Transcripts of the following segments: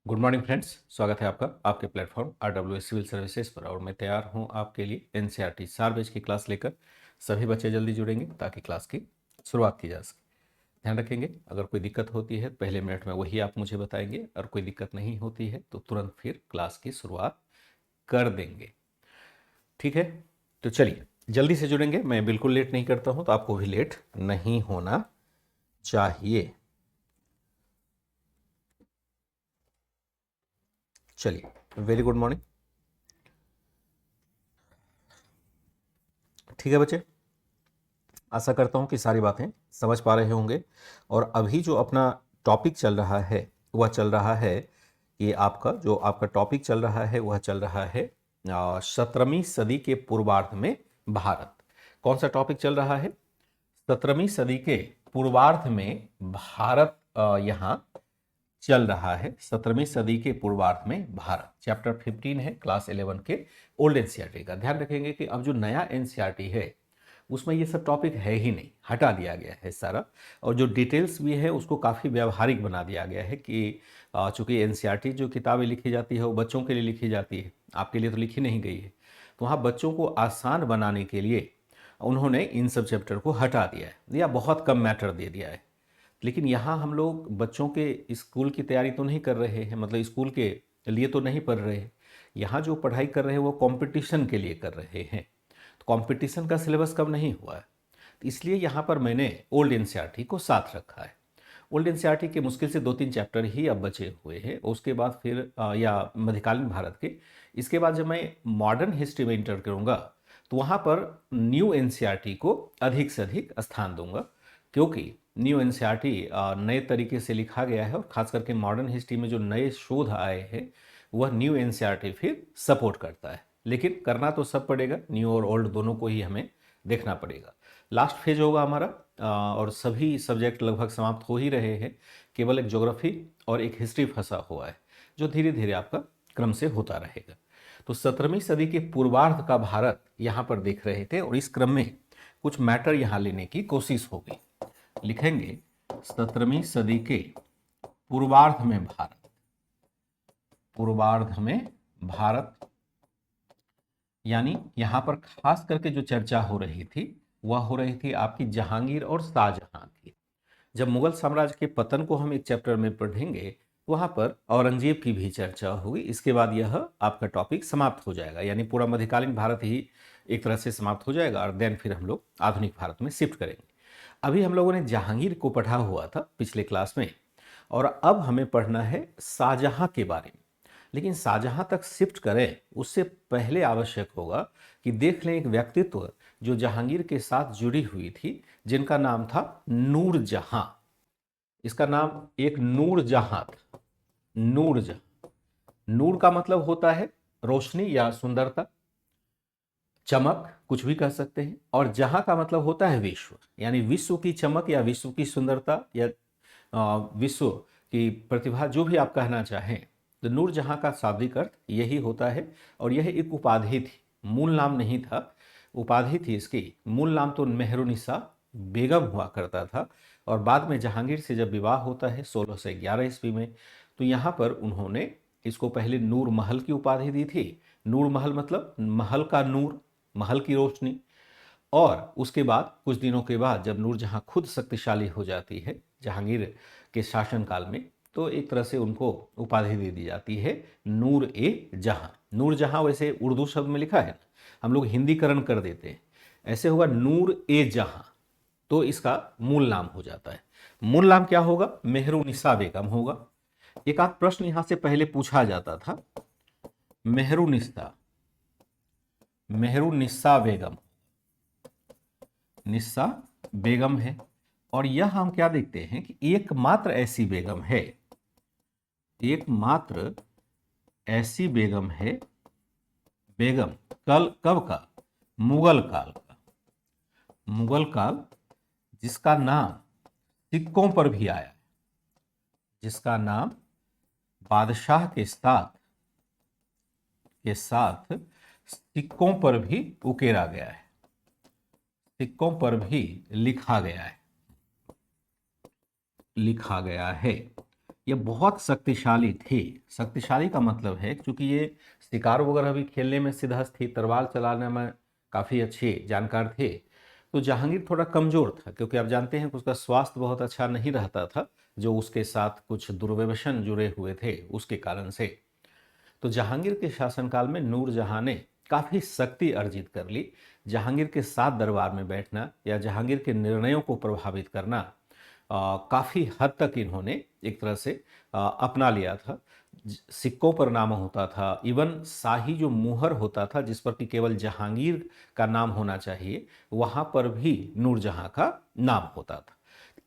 Good morning friends, स्वागत है आपका आपके प्लेटफॉर्म RWS सिविल सर्विसेज पर। और मैं तैयार हूं आपके लिए NCERT 4 बैच की क्लास लेकर। सभी बच्चे जल्दी जुड़ेंगे ताकि क्लास की शुरुआत की जा सके। ध्यान रखेंगे, अगर कोई दिक्कत होती है पहले मिनट में वही आप मुझे बताएंगे, और कोई दिक्कत नहीं होती है तो तुरंत फिर क्लास की शुरुआत कर देंगे। ठीक है, तो चलिए जल्दी से जुड़ेंगे। मैं बिल्कुल लेट नहीं करता हूँ, तो आपको भी लेट नहीं होना चाहिए। चलिए, वेरी गुड मॉर्निंग। ठीक है बच्चे, आशा करता हूँ कि सारी बातें समझ पा रहे होंगे। और अभी जो अपना टॉपिक चल रहा है वह चल रहा है, ये आपका टॉपिक चल रहा है वह चल रहा है 17वीं सदी के पूर्वार्ध में भारत। कौन सा टॉपिक चल रहा है? 17वीं सदी के पूर्वार्ध में भारत यहाँ चल रहा है। 17वीं सदी के पूर्वार्ध में भारत, चैप्टर 15 है क्लास 11 के ओल्ड एनसीईआरटी का। ध्यान रखेंगे कि अब जो नया एनसीईआरटी है उसमें ये सब टॉपिक है ही नहीं, हटा दिया गया है सारा। और जो डिटेल्स भी है उसको काफ़ी व्यावहारिक बना दिया गया है कि चूंकि एनसीईआरटी जो किताबें लिखी जाती है वो बच्चों के लिए लिखी जाती है, आपके लिए तो लिखी नहीं गई है। तो वहाँ बच्चों को आसान बनाने के लिए उन्होंने इन सब चैप्टर को हटा दिया है या बहुत कम मैटर दे दिया है। लेकिन यहाँ हम लोग बच्चों के स्कूल की तैयारी तो नहीं कर रहे हैं, मतलब स्कूल के लिए तो नहीं पढ़ रहे हैं। यहाँ जो पढ़ाई कर रहे हैं वो कंपटीशन के लिए कर रहे हैं। तो कंपटीशन का सिलेबस कम नहीं हुआ है, तो इसलिए यहाँ पर मैंने ओल्ड एनसीईआरटी को साथ रखा है। ओल्ड एनसीईआरटी के मुश्किल से 2-3 चैप्टर ही अब बचे हुए हैं। उसके बाद फिर या मध्यकालीन भारत के, इसके बाद जब मैं मॉडर्न हिस्ट्री में इंटर करूँगा तो वहाँ पर न्यू एनसीईआरटी को अधिक से अधिक स्थान दूंगा, क्योंकि न्यू एनसीईआरटी नए तरीके से लिखा गया है। और खास करके मॉडर्न हिस्ट्री में जो नए शोध आए हैं वह न्यू एनसीईआरटी फिर सपोर्ट करता है। लेकिन करना तो सब पड़ेगा, न्यू और ओल्ड दोनों को ही हमें देखना पड़ेगा। लास्ट फेज होगा हमारा, और सभी सब्जेक्ट लगभग समाप्त हो ही रहे हैं। केवल एक ज्योग्राफी और एक हिस्ट्री फंसा हुआ है, जो धीरे धीरे आपका क्रम से होता रहेगा। तो 17वीं सदी के पूर्वार्ध का भारत यहाँ पर देख रहे थे, और इस क्रम में कुछ मैटर यहाँ लेने की कोशिश होगी। लिखेंगे 17वीं सदी के पूर्वार्ध में भारत, पूर्वार्ध में भारत, यानी यहां पर खास करके जो चर्चा हो रही थी वह हो रही थी आपकी जहांगीर और शाहजहां की। जब मुगल साम्राज्य के पतन को हम एक चैप्टर में पढ़ेंगे वहां पर औरंगजेब की भी चर्चा होगी। इसके बाद यह आपका टॉपिक समाप्त हो जाएगा, यानी पूरा मध्यकालीन भारत ही एक तरह से समाप्त हो जाएगा, और देन फिर हम लोग आधुनिक भारत में शिफ्ट करेंगे। अभी हम लोगों ने जहांगीर को पढ़ा हुआ था पिछले क्लास में, और अब हमें पढ़ना है शाहजहां के बारे में। लेकिन शाहजहां तक शिफ्ट करें उससे पहले आवश्यक होगा कि देख लें एक व्यक्तित्व जो जहांगीर के साथ जुड़ी हुई थी, जिनका नाम था नूरजहां। इसका नाम एक नूरजहां था। नूरजहां, नूर का मतलब होता है रोशनी या सुंदरता, चमक, कुछ भी कह सकते हैं। और जहां का मतलब होता है विश्व, यानी विश्व की चमक या विश्व की सुंदरता या विश्व की प्रतिभा, जो भी आप कहना चाहें। तो नूरजहां का शाब्दिक अर्थ यही होता है। और यह एक उपाधि थी, मूल नाम नहीं था, उपाधि थी इसकी। मूल नाम तो मेहरुनिसा बेगम हुआ करता था। और बाद में जहांगीर से जब विवाह होता है 1611 ईस्वी में, तो यहाँ पर उन्होंने इसको पहले नूर महल की उपाधि दी थी। नूर महल मतलब महल का नूर, महल की रोशनी। और उसके बाद कुछ दिनों के बाद जब नूरजहां खुद शक्तिशाली हो जाती है जहांगीर के शासनकाल में, तो एक तरह से उनको उपाधि दे दी जाती है नूर ए जहां। नूर जहां वैसे उर्दू शब्द में लिखा है ना, हम लोग हिंदीकरण कर देते हैं, ऐसे होगा नूर ए जहां, तो इसका मूल नाम हो जाता है। मूल नाम क्या होगा? मेहरुनिसा बेगम होगा। एक आध प्रश्न यहां से पहले पूछा जाता था, मेहरुनिसा, मेहरुनिसा बेगम, निस्सा बेगम है। और यह हम क्या देखते हैं कि एकमात्र ऐसी बेगम है, एकमात्र ऐसी बेगम है, बेगम कल कब का? मुगल काल का, मुगल काल, जिसका नाम सिक्कों पर भी आया है, जिसका नाम बादशाह के साथ सिक्कों पर भी उकेरा गया है, सिक्कों पर भी लिखा गया है, लिखा गया है। ये बहुत शक्तिशाली थे। शक्तिशाली का मतलब है क्योंकि ये शिकार वगैरह भी खेलने में सिद्धहस्त थी, तलवार चलाने में काफ़ी अच्छे जानकार थे। तो जहांगीर थोड़ा कमज़ोर था क्योंकि आप जानते हैं कि उसका स्वास्थ्य बहुत अच्छा नहीं रहता था, जो उसके साथ कुछ दुर्व्यसन जुड़े हुए थे उसके कारण से। तो जहांगीर के शासनकाल में नूरजहां ने काफ़ी शक्ति अर्जित कर ली। जहांगीर के साथ दरबार में बैठना या जहांगीर के निर्णयों को प्रभावित करना काफ़ी हद तक इन्होंने एक तरह से अपना लिया था। सिक्कों पर नाम होता था, इवन शाही जो मुहर होता था जिस पर कि केवल जहांगीर का नाम होना चाहिए, वहाँ पर भी नूरजहां का नाम होता था।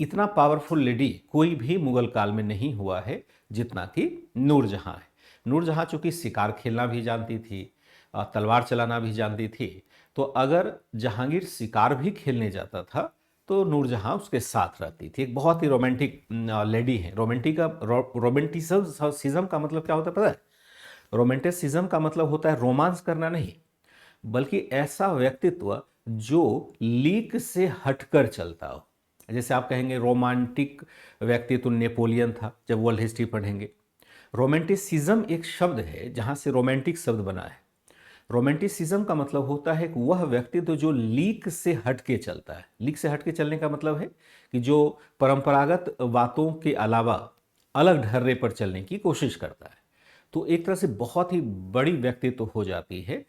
इतना पावरफुल लेडी कोई भी मुगल काल में नहीं हुआ है जितना कि नूरजहां है। नूरजहां चूंकि शिकार खेलना भी जानती थी, तलवार चलाना भी जानती थी, तो अगर जहांगीर शिकार भी खेलने जाता था तो नूरजहां उसके साथ रहती थी। एक बहुत ही रोमांटिक लेडी है। रोमांटिसिज्म का मतलब क्या होता है पता है? रोमांटिसिज्म का मतलब होता है रोमांस करना नहीं, बल्कि ऐसा व्यक्तित्व जो लीक से हटकर चलता हो। जैसे आप कहेंगे रोमांटिक व्यक्तित्व नेपोलियन था, जब वर्ल्ड हिस्ट्री पढ़ेंगे। रोमांटिसिज्म एक शब्द है जहां से रोमांटिक शब्द बना है। रोमांटिसिज्म का मतलब होता है कि वह व्यक्तित्व जो लीक से हटके चलता है। लीक से हटके चलने का मतलब है कि जो परंपरागत बातों के अलावा अलग ढर्रे पर चलने की कोशिश करता है। तो एक तरह से बहुत ही बड़ी व्यक्तित्व हो जाती है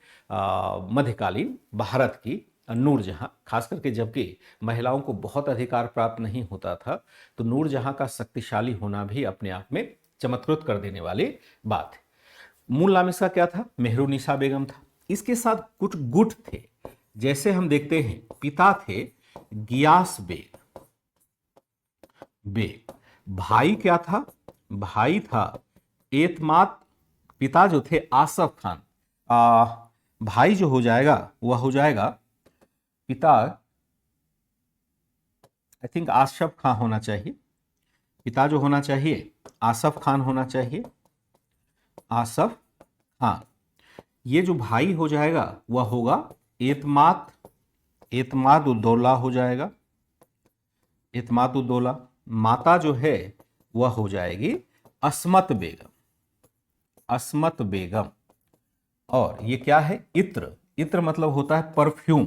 मध्यकालीन भारत की नूरजहां, खास करके जबकि महिलाओं को बहुत अधिकार प्राप्त नहीं होता था, तो नूरजहां का शक्तिशाली होना भी अपने आप में चमत्कृत कर देने वाली बात है। मूल नाम इसका क्या था? मेहरुनिसा बेगम था। इसके साथ कुछ गुट थे। जैसे हम देखते हैं, पिता थे गियास बेग। भाई क्या था? भाई था एतमाद। पिता जो थे आसफ खान। भाई जो हो जाएगा वह हो जाएगा पिता, आई थिंक आसफ खान होना चाहिए। पिता जो होना चाहिए आसफ खान होना चाहिए, आसफ खान। ये जो भाई हो जाएगा वह होगा एतमाद उद्दौला हो जाएगा, एतमाद उद्दौला। माता जो है वह हो जाएगी अस्मत बेगम, अस्मत बेगम। और ये क्या है? इत्र। इत्र मतलब होता है परफ्यूम।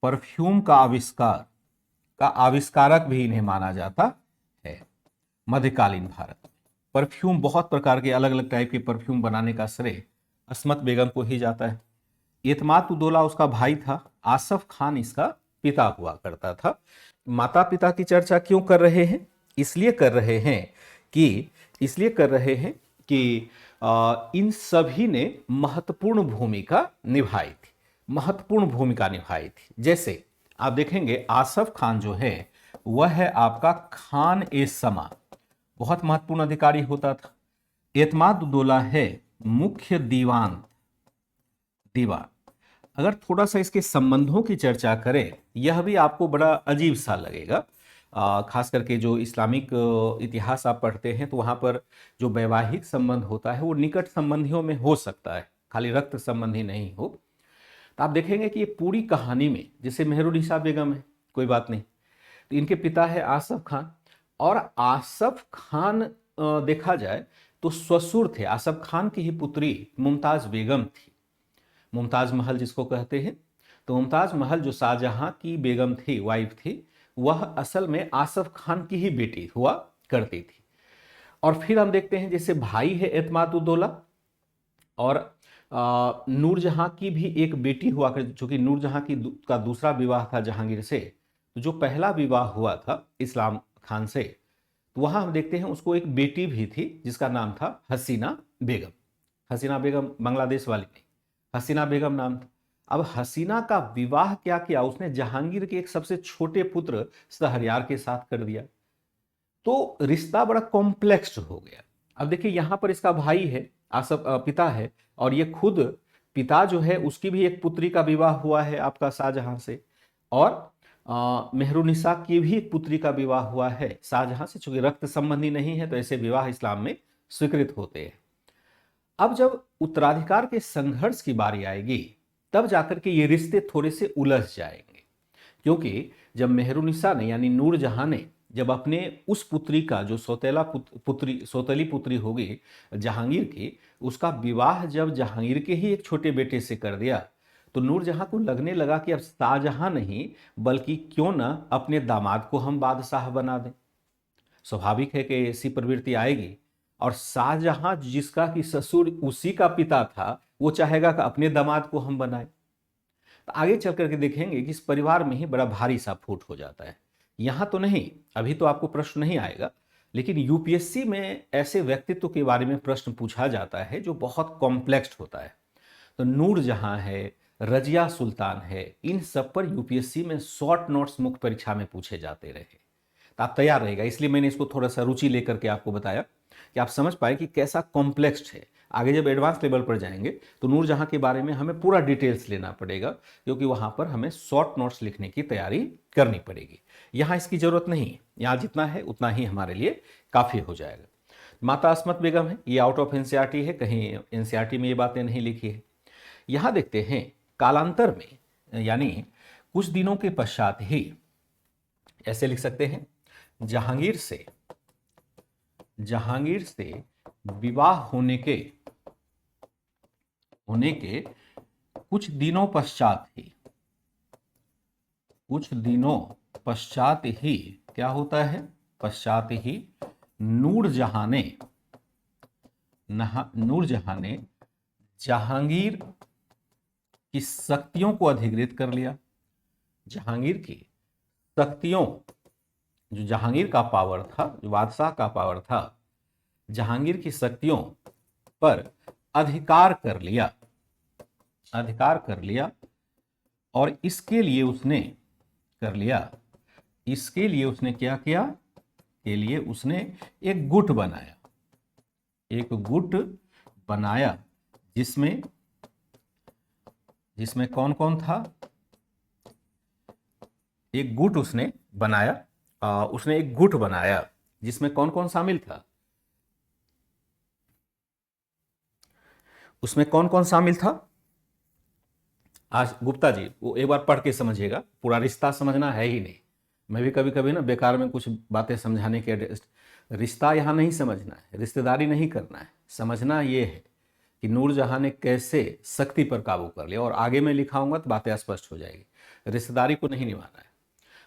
परफ्यूम का आविष्कार का आविष्कारक भी इन्हें माना जाता है मध्यकालीन भारत में। परफ्यूम, बहुत प्रकार के अलग अलग टाइप के परफ्यूम बनाने का श्रेय अस्मत बेगम को ही जाता है। एतमाद उद्दौला उसका भाई था, आसफ खान इसका पिता हुआ करता था। माता पिता की चर्चा क्यों कर रहे हैं? इसलिए कर रहे हैं कि इन सभी ने महत्वपूर्ण भूमिका निभाई थी, महत्वपूर्ण भूमिका निभाई थी। जैसे आप देखेंगे आसफ खान जो है वह है आपका खान ए समा, बहुत महत्वपूर्ण अधिकारी होता था। एतमाद उद्दौला है मुख्य दीवान। अगर थोड़ा सा इसके संबंधों की चर्चा करें, यह भी आपको बड़ा अजीब सा लगेगा। खास करके जो इस्लामिक इतिहास आप पढ़ते हैं तो वहाँ पर जो वैवाहिक संबंध होता है वो निकट संबंधियों में हो सकता है, खाली रक्त संबंधी नहीं हो। तो आप देखेंगे कि ये पूरी कहानी में, जैसे मेहरुनिसा बेगम है, कोई बात नहीं, तो इनके पिता है आसफ खान। और आसफ खान देखा जाए तो ससुर थे, आसफ खान की ही पुत्री मुमताज बेगम थी। मुमताज महल जिसको कहते हैं, तो मुमताज महल जो शाहजहां की बेगम थी, वाइफ थी, वह असल में आसफ खान की ही बेटी हुआ करती थी। और फिर हम देखते हैं जैसे भाई है एतमाद उद्दौला, और नूरजहां की भी एक बेटी हुआ कर, चूंकि नूरजहां का दूसरा विवाह था जहांगीर से, तो जो पहला विवाह हुआ था इस्लाम खान से, तो वहां हम देखते हैं उसको एक बेटी भी थी जिसका नाम था हसीना बेगम। हसीना बेगम बांग्लादेश वाली नहीं, हसीना बेगम नाम था। अब हसीना का विवाह क्या किया उसने? जहांगीर के एक सबसे छोटे पुत्र शहरयार के साथ कर दिया। तो रिश्ता बड़ा कॉम्प्लेक्स हो गया। अब देखिए यहां पर इसका भाई है, आसफ पिता है, और ये खुद पिता जो है उसकी भी एक पुत्री का विवाह हुआ है आपका शाहजहां से, और मेहरुनिसा की भी एक पुत्री का विवाह हुआ है शाहजहां से। चूंकि रक्त संबंधी नहीं है तो ऐसे विवाह इस्लाम में स्वीकृत होते हैं। अब जब उत्तराधिकार के संघर्ष की बारी आएगी तब जाकर के ये रिश्ते थोड़े से उलझ जाएंगे, क्योंकि जब मेहरुनिसा ने यानी नूरजहां ने जब अपने उस पुत्री का जो सौतेली पुत्री होगी जहांगीर की, उसका विवाह जब जहांगीर के ही एक छोटे बेटे से कर दिया, तो नूरजहां को लगने लगा कि अब शाहजहां नहीं बल्कि क्यों ना अपने दामाद को हम बादशाह बना दें। स्वाभाविक है कि ऐसी प्रवृत्ति आएगी, और शाहजहां जिसका कि ससुर उसी का पिता था, वो चाहेगा कि अपने दामाद को हम बनाए। तो आगे चल करके देखेंगे कि इस परिवार में ही बड़ा भारी सा फूट हो जाता है। यहां तो नहीं, अभी तो आपको प्रश्न नहीं आएगा, लेकिन यूपीएससी में ऐसे व्यक्तित्व के बारे में प्रश्न पूछा जाता है जो बहुत कॉम्प्लेक्स होता है। तो नूरजहां है, रजिया सुल्तान है, इन सब पर यूपीएससी में शॉर्ट नोट्स मुख्य परीक्षा में पूछे जाते रहे। तो आप तैयार रहेगा, इसलिए मैंने इसको थोड़ा सा रुचि लेकर के आपको बताया कि आप समझ पाए कि कैसा कॉम्प्लेक्स है। आगे जब एडवांस लेवल पर जाएंगे तो नूरजहां के बारे में हमें पूरा डिटेल्स लेना पड़ेगा, क्योंकि वहां पर हमें शॉर्ट नोट्स लिखने की तैयारी करनी पड़ेगी। यहाँ इसकी जरूरत नहीं है, यहाँ जितना है उतना ही हमारे लिए काफ़ी हो जाएगा। माता अस्मत बेगम है, ये आउट ऑफ एनसीईआरटी है, कहीं एनसीईआरटी में ये बातें नहीं लिखी है। यहाँ देखते हैं कालांतर में, यानी कुछ दिनों के पश्चात ही, ऐसे लिख सकते हैं, जहांगीर से विवाह होने के कुछ दिनों पश्चात ही क्या होता है, पश्चात ही नूरजहां ने जहांगीर की शक्तियों को अधिकृत कर लिया। जहांगीर की शक्तियों, जो जहांगीर का पावर था, जो बादशाह का पावर था, जहांगीर की शक्तियों पर अधिकार कर लिया, और इसके लिए उसने क्या किया, के लिए उसने एक गुट बनाया, जिसमें कौन कौन था। एक गुट उसने बनाया जिसमें कौन कौन शामिल था, उसमें कौन कौन शामिल था। आज गुप्ता जी वो एक बार पढ़ के समझिएगा, पूरा रिश्ता समझना है ही नहीं। मैं भी कभी कभी ना बेकार में कुछ बातें समझाने के, रिश्ता यहाँ नहीं समझना है, रिश्तेदारी नहीं करना है, समझना ये है कि नूरजहां ने कैसे शक्ति पर काबू कर लिया, और आगे मैं लिखाऊंगा तो बातें स्पष्ट हो जाएगी। रिश्तेदारी को नहीं निभाना है।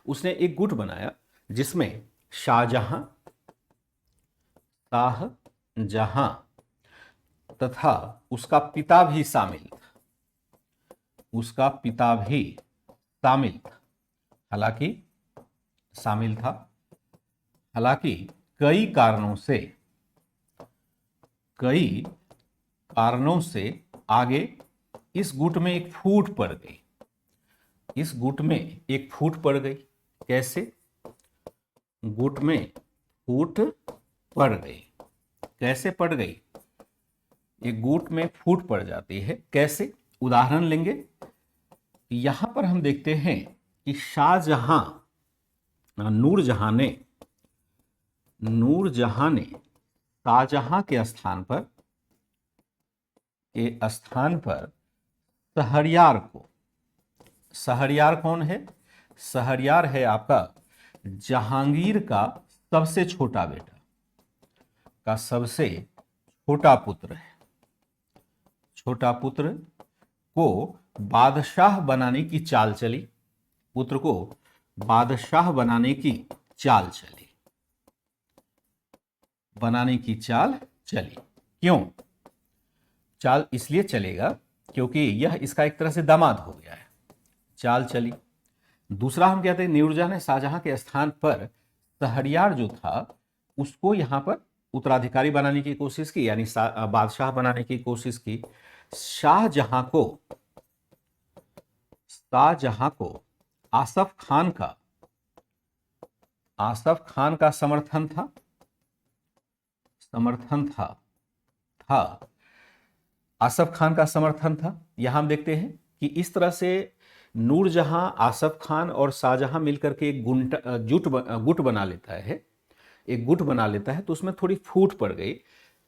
उसने एक गुट बनाया जिसमें शाहजहां तथा उसका पिता भी शामिल था। हालांकि कई कारणों से आगे इस गुट में एक फूट पड़ गई। कैसे गुट में फूट पड़ गई? कैसे पड़ गई? एक गुट में फूट पड़ जाती है, कैसे? उदाहरण लेंगे। यहां पर हम देखते हैं कि नूरजहां ने शाहजहां के स्थान पर शहरयार कौन है? शहरयार है आपका जहांगीर का सबसे छोटा बेटा, का सबसे छोटा पुत्र है। छोटा पुत्र को बादशाह बनाने की चाल चली। पुत्र को बादशाह बनाने की चाल चली। क्यों चाल? इसलिए चलेगा क्योंकि यह इसका एक तरह से दामाद हो गया है, चाल चली। दूसरा हम कहते हैं नूरजहां ने शाहजहां के स्थान पर शहरयार जो था उसको यहां पर उत्तराधिकारी बनाने की कोशिश की, यानी बादशाह बनाने की कोशिश की। शाहजहां को आसफ खान का समर्थन था। आसफ खान का समर्थन था। यहां हम देखते हैं कि इस तरह से नूरजहां, आसफ खान और शाहजहां मिलकर के एक गुट बना लेता है। तो उसमें थोड़ी फूट पड़ गई,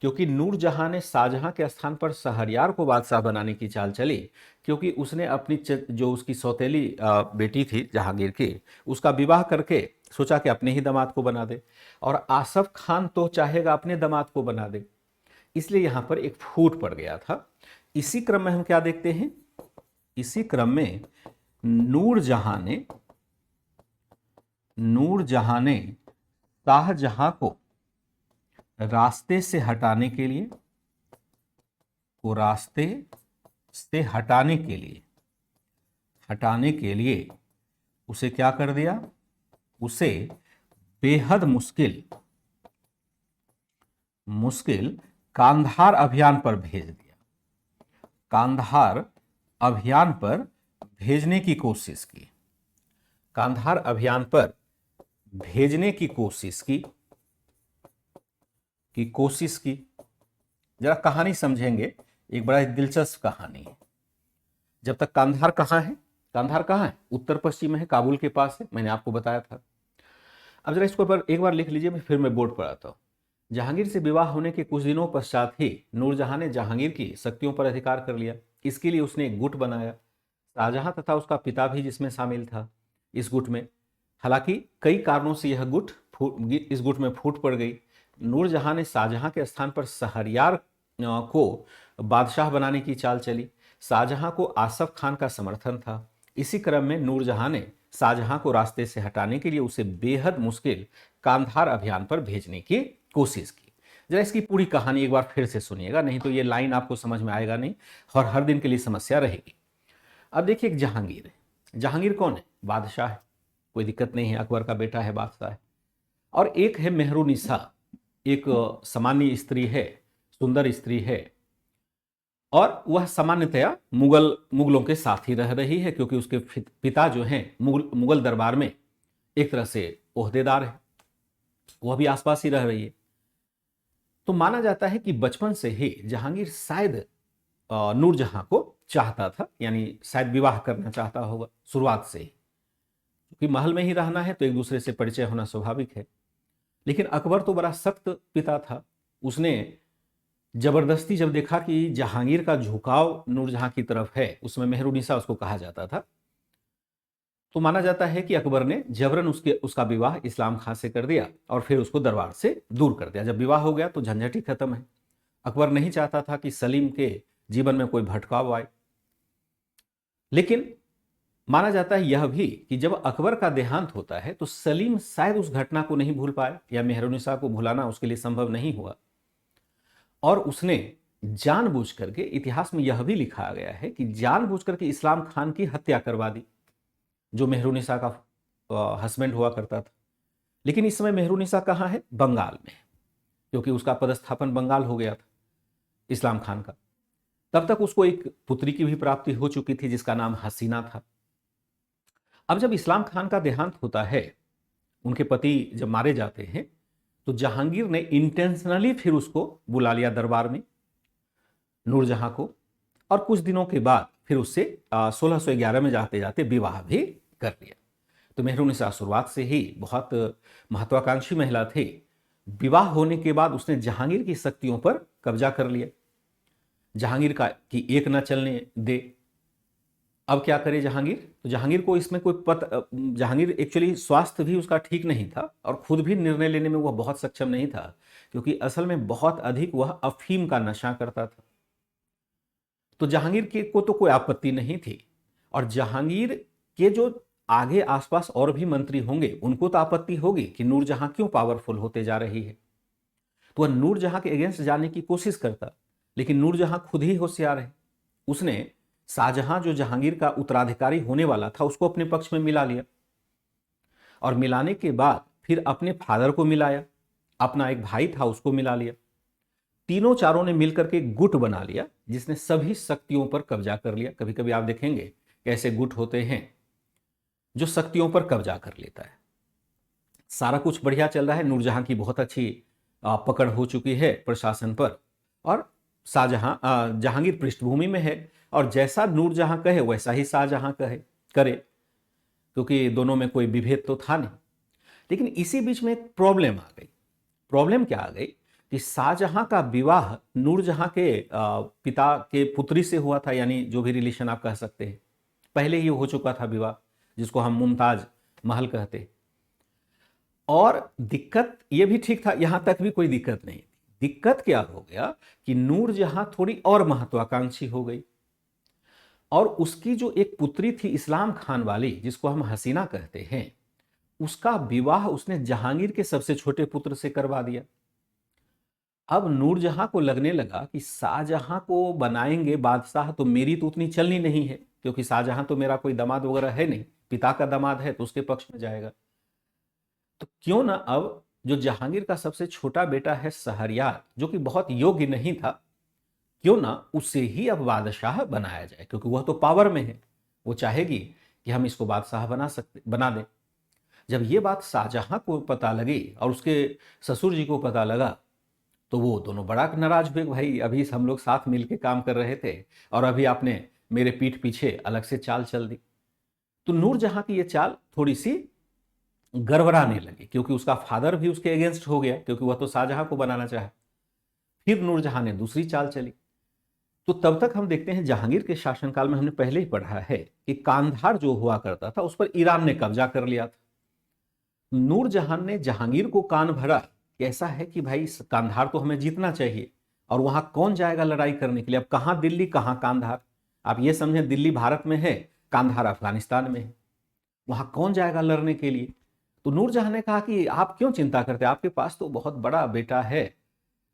क्योंकि नूरजहां ने शाहजहां के स्थान पर शहरयार को बादशाह बनाने की चाल चली, क्योंकि उसने अपनी जो उसकी सौतेली बेटी थी जहांगीर की, उसका विवाह करके सोचा कि अपने ही दामाद को बना दे, और आसफ खान तो चाहेगा अपने दामाद को बना दे, इसलिए यहां पर एक फूट पड़ गया था। इसी क्रम में हम क्या देखते हैं, इसी क्रम में नूरजहां ने शाहजहां को रास्ते से हटाने के लिए, हटाने के लिए उसे क्या कर दिया, उसे बेहद मुश्किल कांधार अभियान पर भेज दिया, कांधार अभियान पर भेजने की कोशिश की, कांधार अभियान पर भेजने की कोशिश की। जरा कहानी समझेंगे, एक बड़ा दिलचस्प कहानी है। जब तक कांधार कहाँ है, कांधार कहाँ है, उत्तर पश्चिम में है, काबुल के पास है, मैंने आपको बताया था। अब जरा इसको एक बार लिख लीजिए, फिर मैं बोर्ड पढ़ाता हूँ। जहांगीर से विवाह होने के कुछ दिनों पश्चात ही नूरजहां ने जहांगीर की शक्तियों पर अधिकार कर लिया। इसके लिए उसने एक गुट बनाया, शाहजहां तथा उसका पिता भी जिसमें शामिल था इस गुट में। हालांकि कई कारणों से यह गुट इस गुट में फूट पड़ गई। नूरजहां ने शाहजहां के स्थान पर शहरयार को बादशाह बनाने की चाल चली। शाहजहां को आसफ खान का समर्थन था। इसी क्रम में नूरजहां ने शाहजहां को रास्ते से हटाने के लिए उसे बेहद मुश्किल कांधार अभियान पर भेजने की कोशिश की। जरा इसकी पूरी कहानी एक बार फिर से सुनिएगा, नहीं तो ये लाइन आपको समझ में आएगा नहीं और हर दिन के लिए समस्या रहेगी। अब देखिए, एक जहांगीर है। जहांगीर कौन है, बादशाह है, कोई दिक्कत नहीं है, अकबर का बेटा है, बादशाह है। और एक है मेहरुनिसा, एक सामान्य स्त्री है, सुंदर स्त्री है, और वह सामान्यतया मुगलों के साथ ही रह रही है, क्योंकि उसके पिता जो हैं मुगल दरबार में एक तरह से ओहदेदार है, वह भी आसपास ही रह रही है। तो माना जाता है कि बचपन से ही जहांगीर शायद नूरजहां को चाहता था, यानी शायद विवाह करना चाहता होगा शुरुआत से ही, क्योंकि महल में ही रहना है तो एक दूसरे से परिचय होना स्वाभाविक है। लेकिन अकबर तो बड़ा सख्त पिता था, उसने जबरदस्ती जब देखा कि जहांगीर का झुकाव नूरजहां की तरफ है, उसमें मेहरुनिसा उसको कहा जाता था, तो माना जाता है कि अकबर ने जबरन उसका विवाह इस्लाम खां से कर दिया और फिर उसको दरबार से दूर कर दिया। जब विवाह हो गया तो झंझट ही खत्म है। अकबर नहीं चाहता था कि सलीम के जीवन में कोई भटकाव आए। लेकिन माना जाता है यह भी कि जब अकबर का देहांत होता है तो सलीम शायद उस घटना को नहीं भूल पाए, या मेहरुनिसा को भुलाना उसके लिए संभव नहीं हुआ, और उसने जानबूझ करके, इतिहास में यह भी लिखा गया है कि जानबूझ करके इस्लाम खान की हत्या करवा दी, जो मेहरुनिसा का हस्बैंड हुआ करता था। लेकिन इस समय मेहरुनिसा कहाँ है, बंगाल में, क्योंकि उसका पदस्थापन बंगाल हो गया था इस्लाम खान का। तब तक उसको एक पुत्री की भी प्राप्ति हो चुकी थी जिसका नाम हसीना था। अब जब इस्लाम खान का देहांत होता है, उनके पति जब मारे जाते हैं, तो जहांगीर ने इंटेंशनली फिर उसको बुला लिया दरबार में, नूरजहां को, और कुछ दिनों के बाद फिर उससे 1611 में जाते जाते विवाह भी कर लिया। तो मेहरुनिसा शुरुआत से ही बहुत महत्वाकांक्षी महिला थी। विवाह होने के बाद उसने जहांगीर की शक्तियों पर कब्जा कर लिया, जहांगीर का कि एक न चलने दे। अब क्या करे जहांगीर, तो जहांगीर को इसमें जहांगीर एक्चुअली स्वास्थ्य भी उसका ठीक नहीं था और खुद भी निर्णय लेने में वह बहुत सक्षम नहीं था, क्योंकि असल में बहुत अधिक वह अफीम का नशा करता था। तो जहांगीर को तो कोई आपत्ति नहीं थी, और जहांगीर के जो आगे आसपास और भी मंत्री होंगे उनको तो आपत्ति होगी कि नूरजहां क्यों पावरफुल होते जा रही है। तो वह नूरजहां के अगेंस्ट जाने की कोशिश करता, लेकिन नूरजहां खुद ही होशियार है। उसने शाहजहां, जो जहांगीर का उत्तराधिकारी होने वाला था, उसको अपने पक्ष में मिला लिया, और मिलाने के बाद फिर अपने फादर को मिलाया, अपना एक भाई था उसको मिला लिया। तीनों चारों ने मिलकर के गुट बना लिया जिसने सभी शक्तियों पर कब्जा कर लिया। कभी कभी आप देखेंगे कि ऐसे गुट होते हैं जो शक्तियों पर कब्जा कर लेता है। सारा कुछ बढ़िया चल रहा है, नूरजहां की बहुत अच्छी पकड़ हो चुकी है प्रशासन पर, और जहांगीर पृष्ठभूमि में है, और जैसा नूरजहां कहे वैसा ही शाहजहां करे, क्योंकि दोनों में कोई विभेद तो था नहीं। लेकिन इसी बीच में एक प्रॉब्लम आ गई। प्रॉब्लम क्या आ गई कि शाहजहां का विवाह नूरजहां के पिता के पुत्री से हुआ था, यानी जो भी रिलेशन आप कह सकते हैं, पहले ही हो चुका था विवाह, जिसको हम मुमताज महल कहते हैं। और दिक्कत ये भी ठीक था, यहां तक भी कोई दिक्कत नहीं थी। दिक्कत क्या हो गया कि नूरजहां थोड़ी और महत्वाकांक्षी हो गई, और उसकी जो एक पुत्री थी इस्लाम खान वाली, जिसको हम हसीना कहते हैं, उसका विवाह उसने जहांगीर के सबसे छोटे पुत्र से करवा दिया। अब नूरजहां को लगने लगा कि शाहजहां को बनाएंगे बादशाह तो मेरी तो उतनी चलनी नहीं है, क्योंकि शाहजहां तो मेरा कोई दामाद वगैरह है नहीं, पिता का दामाद है तो उसके पक्ष में जाएगा। तो क्यों ना अब जो जहांगीर का सबसे छोटा बेटा है शहरयार, जो कि बहुत योग्य नहीं था, क्यों ना उसे ही अब बादशाह बनाया जाए, क्योंकि वह तो पावर में है, वो चाहेगी कि हम इसको बादशाह बना दें। जब ये बात शाहजहां को पता लगी और उसके ससुर जी को पता लगा, तो वो दोनों बड़ा नाराज हुए। भाई अभी हम लोग साथ मिलके काम कर रहे थे और अभी आपने मेरे पीठ पीछे अलग से चाल चल दी। तो नूरजहां की ये चाल थोड़ी सी गड़बड़ाने लगी, क्योंकि उसका फादर भी उसके अगेंस्ट हो गया, क्योंकि वह तो शाहजहां को बनाना चाहे। फिर नूरजहां ने दूसरी चाल चली। तो तब तक हम देखते हैं जहांगीर के शासनकाल में हमने पहले ही पढ़ा है कि कांधार जो हुआ करता था उस पर ईरान ने कब्जा कर लिया था। नूरजहां ने जहांगीर को कान भरा कि ऐसा है कि भाई कांधार तो हमें जीतना चाहिए, और वहां कौन जाएगा लड़ाई करने के लिए। अब कहां दिल्ली कहां कांधार, आप ये समझें दिल्ली भारत में है, कांधार अफगानिस्तान में है, वहां कौन जाएगा लड़ने के लिए। तो नूरजहां ने कहा कि आप क्यों चिंता करते, आपके पास तो बहुत बड़ा बेटा है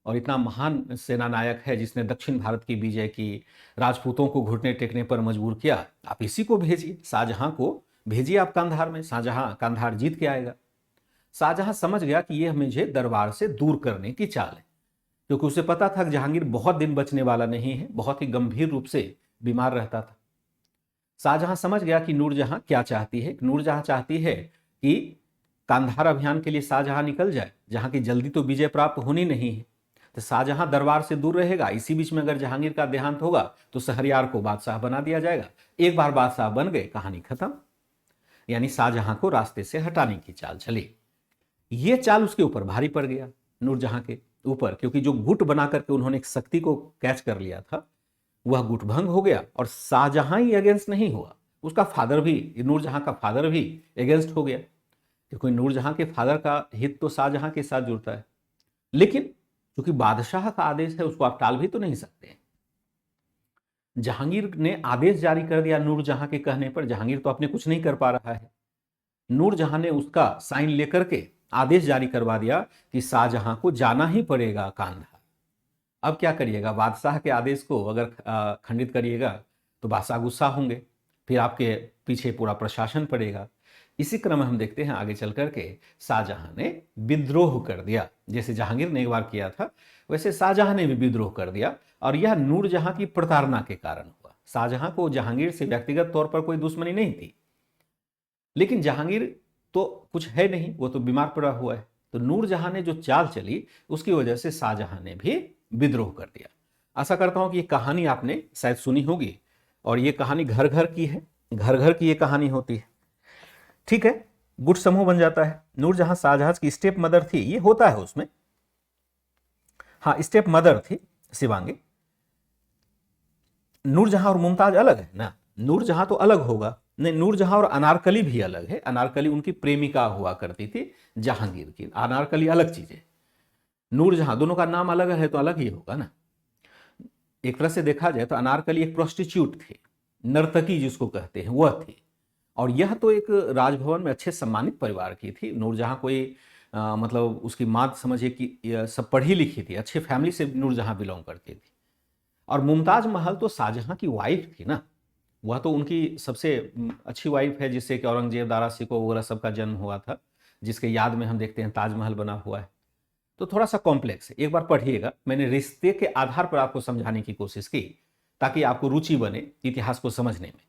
और इतना महान सेनानायक है जिसने दक्षिण भारत की विजय की, राजपूतों को घुटने टेकने पर मजबूर किया, आप इसी को भेजिए, शाहजहां को भेजिए आप कांधार में, शाहजहां कांधार जीत के आएगा। शाहजहां समझ गया कि यह मुझे दरबार से दूर करने की चाल है, क्योंकि उसे पता था कि जहांगीर बहुत दिन बचने वाला नहीं है, बहुत ही गंभीर रूप से बीमार रहता था। शाहजहां समझ गया कि नूरजहां क्या चाहती है। नूरजहां चाहती है कि कांधार अभियान के लिए शाहजहां निकल जाए, जहां की जल्दी तो विजय प्राप्त होनी नहीं है। तो शाहजहां दरबार से दूर रहेगा, इसी बीच में अगर जहांगीर का देहांत होगा तो शहरयार को बादशाह बना दिया जाएगा। एक बार बादशाह बन गए, कहानी खत्म। यानी शाहजहां को रास्ते से हटाने की चाल चली। ये चाल उसके ऊपर भारी पड़ गया, नूरजहां के ऊपर, क्योंकि जो गुट बना करके उन्होंने एक शक्ति को कैच कर लिया था, वह गुट भंग हो गया। और शाहजहां ही अगेंस्ट नहीं हुआ, उसका फादर भी, नूरजहां का फादर भी अगेंस्ट हो गया, क्योंकि नूरजहां के फादर का हित तो शाहजहां के साथ जुड़ता है। लेकिन क्योंकि बादशाह का आदेश है, उसको आप टाल भी तो नहीं सकते। जहांगीर ने आदेश जारी कर दिया नूरजहां के कहने पर, जहांगीर तो अपने कुछ नहीं कर पा रहा है। नूरजहां ने उसका साइन लेकर के आदेश जारी करवा दिया कि शाहजहां को जाना ही पड़ेगा कांधार। अब क्या करिएगा, बादशाह के आदेश को अगर खंडित करिएगा तो बादशाह गुस्सा होंगे, फिर आपके पीछे पूरा प्रशासन पड़ेगा। इसी क्रम में हम देखते हैं आगे चल करके शाहजहां ने विद्रोह कर दिया। जैसे जहांगीर ने एक बार किया था, वैसे शाहजहां ने भी विद्रोह कर दिया, और यह नूरजहां की प्रताड़ना के कारण हुआ। शाहजहां को जहांगीर से व्यक्तिगत तौर पर कोई दुश्मनी नहीं थी, लेकिन जहांगीर तो कुछ है नहीं, वो तो बीमार पड़ा हुआ है। तो नूरजहां ने जो चाल चली, उसकी वजह से शाहजहां ने भी विद्रोह कर दिया। आशा करता हूं कि ये कहानी आपने शायद सुनी होगी, और ये कहानी घर घर की है, घर घर की ये कहानी होती है। ठीक है, गुट समूह बन जाता है। नूरजहां शाहजहां की स्टेप मदर थी, ये होता है उसमें, हाँ स्टेप मदर थी शिवांगी। नूरजहां और मुमताज अलग है ना, नूरजहां तो अलग होगा, नहीं नूरजहां और अनारकली भी अलग है। अनारकली उनकी प्रेमिका हुआ करती थी जहांगीर की, अनारकली अलग चीज है। नूरजहां, दोनों का नाम अलग है तो अलग ही होगा ना। एक तरह से देखा जाए तो अनारकली एक प्रोस्टिट्यूट थी, नर्तकी जिसको कहते हैं वह थी, और यह तो एक राजभवन में अच्छे सम्मानित परिवार की थी। नूरजहां कोई मतलब उसकी माँ समझिए कि सब पढ़ी लिखी थी, अच्छे फैमिली से नूरजहां बिलोंग करती थी। और मुमताज महल तो शाहजहां की वाइफ थी ना, वह तो उनकी सबसे अच्छी वाइफ है, जिससे कि औरंगजेब, दारा सिकोह वगैरह सबका जन्म हुआ था, जिसके याद में हम देखते हैं ताजमहल बना हुआ है। तो थोड़ा सा कॉम्प्लेक्स है, एक बार पढ़िएगा। मैंने रिश्ते के आधार पर आपको समझाने की कोशिश की, ताकि आपको रुचि बने इतिहास को समझने में।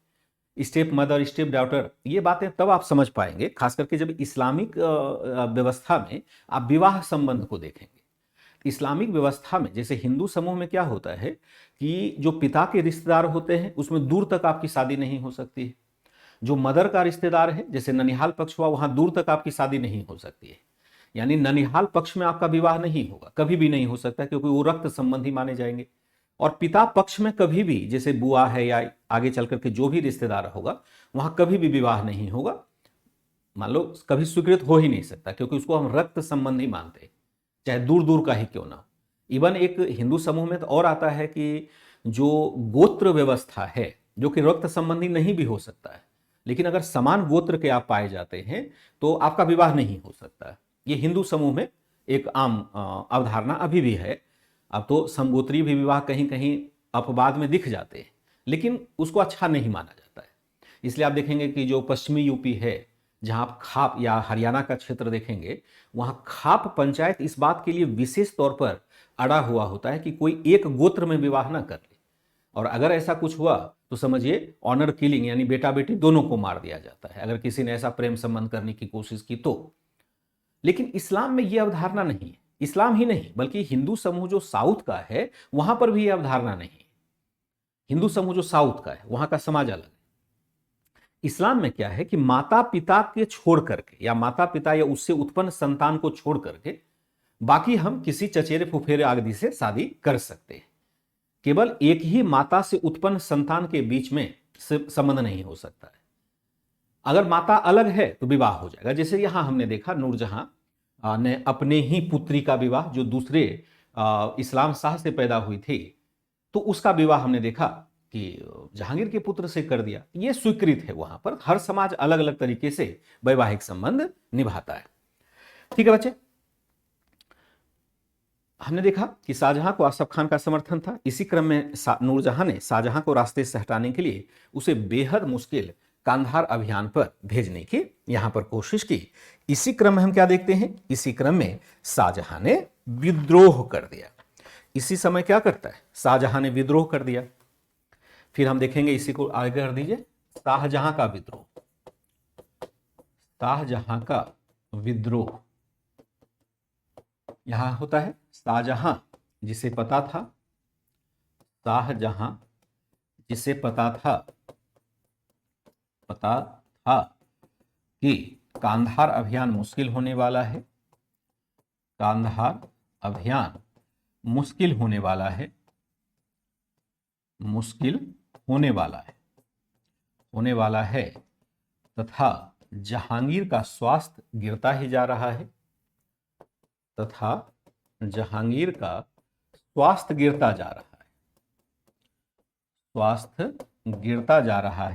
स्टेप मदर, स्टेप डॉटर, ये बातें तब आप समझ पाएंगे, खास करके जब इस्लामिक व्यवस्था में आप विवाह संबंध को देखेंगे। इस्लामिक व्यवस्था में जैसे हिंदू समूह में क्या होता है कि जो पिता के रिश्तेदार होते हैं उसमें दूर तक आपकी शादी नहीं हो सकती है। जो मदर का रिश्तेदार है, जैसे ननिहाल पक्ष हुआ, वहां दूर तक आपकी शादी नहीं हो सकती है। यानी ननिहाल पक्ष में आपका विवाह नहीं होगा, कभी भी नहीं हो सकता, क्योंकि वो रक्त संबंधी माने जाएंगे। और पिता पक्ष में कभी भी, जैसे बुआ है या आगे चल करके जो भी रिश्तेदार होगा, वहां कभी भी विवाह नहीं होगा। मान लो कभी स्वीकृत हो ही नहीं सकता, क्योंकि उसको हम रक्त संबंधी मानते हैं, चाहे दूर दूर का ही क्यों ना हो। इवन एक हिंदू समूह में तो और आता है कि जो गोत्र व्यवस्था है, जो कि रक्त संबंधी नहीं भी हो सकता है, लेकिन अगर समान गोत्र के आप पाए जाते हैं तो आपका विवाह नहीं हो सकता है। ये हिंदू समूह में एक आम अवधारणा अभी भी है। अब तो समगोत्रीय भी विवाह कहीं कहीं अपवाद में दिख जाते हैं, लेकिन उसको अच्छा नहीं माना जाता है। इसलिए आप देखेंगे कि जो पश्चिमी यूपी है, जहां आप खाप या हरियाणा का क्षेत्र देखेंगे, वहां खाप पंचायत इस बात के लिए विशेष तौर पर अड़ा हुआ होता है कि कोई एक गोत्र में विवाह ना कर ले, और अगर ऐसा कुछ हुआ तो समझिए ऑनर किलिंग, यानी बेटा बेटी दोनों को मार दिया जाता है अगर किसी ने ऐसा प्रेम संबंध करने की कोशिश की तो। लेकिन इस्लाम में यह अवधारणा नहीं है। इस्लाम ही नहीं बल्कि हिंदू समूह जो साउथ का है वहां पर भी यह अवधारणा नहीं है। हिंदू समूह जो साउथ का है वहां का समाज अलग है। इस्लाम में क्या है कि माता पिता के छोड़ करके, या माता पिता या उससे उत्पन्न संतान को छोड़ करके बाकी हम किसी चचेरे फुफेरे आदि से शादी कर सकते हैं। केवल एक ही माता से उत्पन्न संतान के बीच में संबंध नहीं हो सकता है। अगर माता अलग है तो विवाह हो जाएगा। जैसे यहां हमने देखा नूरजहां ने अपने ही पुत्री का विवाह, जो दूसरे इस्लाम शाह से पैदा हुई थी, तो उसका विवाह हमने देखा कि जहांगीर के पुत्र से कर दिया। यह स्वीकृत है। वहां पर हर समाज अलग अलग तरीके से वैवाहिक संबंध निभाता है। ठीक है बच्चे, हमने देखा कि शाहजहां को आसफ खान का समर्थन था। इसी क्रम में नूरजहां ने शाहजहां को रास्ते से हटाने के लिए उसे बेहद मुश्किल कांधार अभियान पर भेजने की यहां पर कोशिश की। इसी क्रम में हम क्या देखते हैं, इसी क्रम में शाहजहां ने विद्रोह कर दिया। इसी समय क्या करता है, शाहजहां ने विद्रोह कर दिया। फिर हम देखेंगे, इसी को आगे कर दीजिए, शाहजहां का विद्रोह। शाहजहां का विद्रोह यहां होता है। शाहजहां जिसे पता था, शाहजहां जिसे पता था कि कांधार अभियान मुश्किल होने वाला है, कांधार अभियान मुश्किल होने वाला है, मुश्किल होने वाला है तथा जहांगीर का स्वास्थ्य गिरता ही जा रहा है, तथा जहांगीर का स्वास्थ्य गिरता जा रहा है, स्वास्थ्य गिरता जा रहा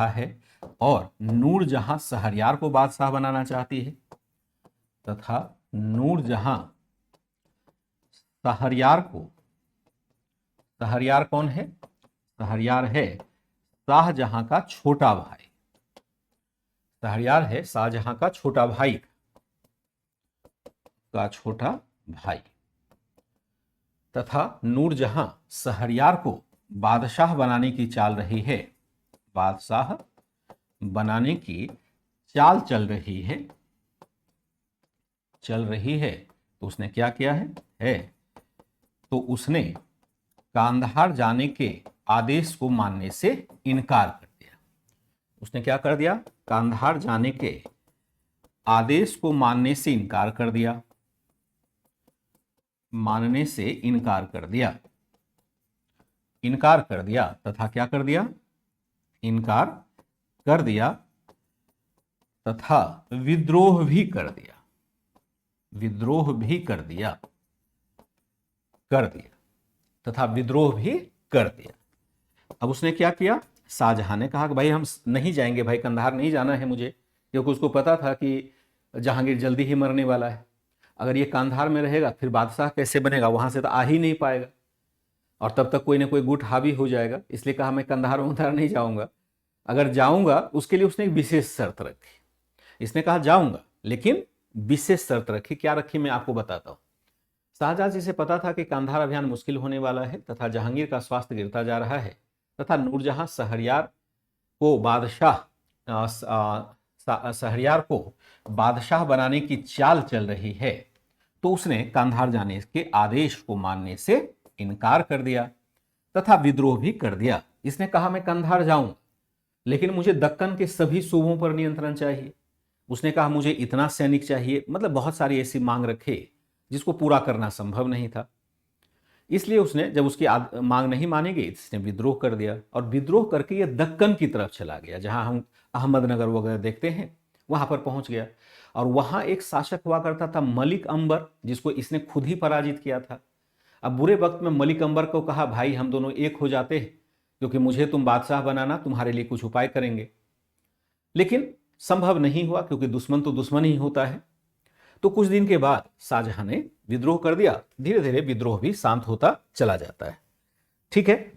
है और नूरजहां शहरयार को बादशाह बनाना चाहती है, तथा नूरजहां शहरयार को, शहरयार कौन है, शहरयार है शाहजहां का छोटा भाई, शहरयार है शाहजहां का छोटा भाई, तथा नूरजहां शहरयार को बादशाह बनाने की चाल रही है, बादशाह बनाने की चाल चल रही है। तो उसने क्या किया है, तो उसने कांधार जाने के आदेश को मानने से इनकार कर दिया। उसने क्या कर दिया, कांधार जाने के आदेश को मानने से इनकार कर दिया, तथा क्या कर दिया, इनकार कर दिया तथा विद्रोह भी कर दिया। अब उसने क्या किया, शाहजहां ने कहा कि भाई हम नहीं जाएंगे, भाई कंधार नहीं जाना है मुझे, क्योंकि उसको पता था कि जहांगीर जल्दी ही मरने वाला है। अगर ये कांधार में रहेगा फिर बादशाह कैसे बनेगा, वहां से तो आ ही नहीं पाएगा, और तब तक कोई ना कोई गुट हावी हो जाएगा। इसलिए कहा मैं कंधार नहीं जाऊंगा। अगर जाऊंगा उसके लिए उसने एक विशेष शर्त रखी। इसने कहा जाऊंगा, लेकिन विशेष शर्त रखी। क्या रखी मैं आपको बताता हूं। शाहजहां जी से पता था कि कांधार अभियान मुश्किल होने वाला है तथा जहांगीर का स्वास्थ्य गिरता जा रहा है, तथा नूरजहां शहरयार को बादशाह बनाने की चाल चल रही है। तो उसने कांधार जाने के आदेश को मानने से इनकार कर दिया तथा विद्रोह भी कर दिया। इसने कहा मैं कांधार जाऊंगा, लेकिन मुझे दक्कन के सभी सूबों पर नियंत्रण चाहिए। उसने कहा मुझे इतना सैनिक चाहिए, मतलब बहुत सारी ऐसी मांग रखे जिसको पूरा करना संभव नहीं था। इसलिए उसने जब उसकी मांग नहीं मानी गई, इसने विद्रोह कर दिया और विद्रोह करके ये दक्कन की तरफ चला गया, जहां हम अहमदनगर वगैरह देखते हैं, वहां पर पहुंच गया। और वहां एक शासक हुआ करता था मलिक अंबर, जिसको इसने खुद ही पराजित किया था। अब बुरे वक्त में मलिक अंबर को कहा, भाई हम दोनों एक हो जाते हैं, क्योंकि मुझे तुम बादशाह बनाना, तुम्हारे लिए कुछ उपाय करेंगे। लेकिन संभव नहीं हुआ, क्योंकि दुश्मन तो दुश्मन ही होता है। तो कुछ दिन के बाद शाहजहां ने विद्रोह कर दिया। धीरे धीरे विद्रोह भी शांत होता चला जाता है। ठीक है,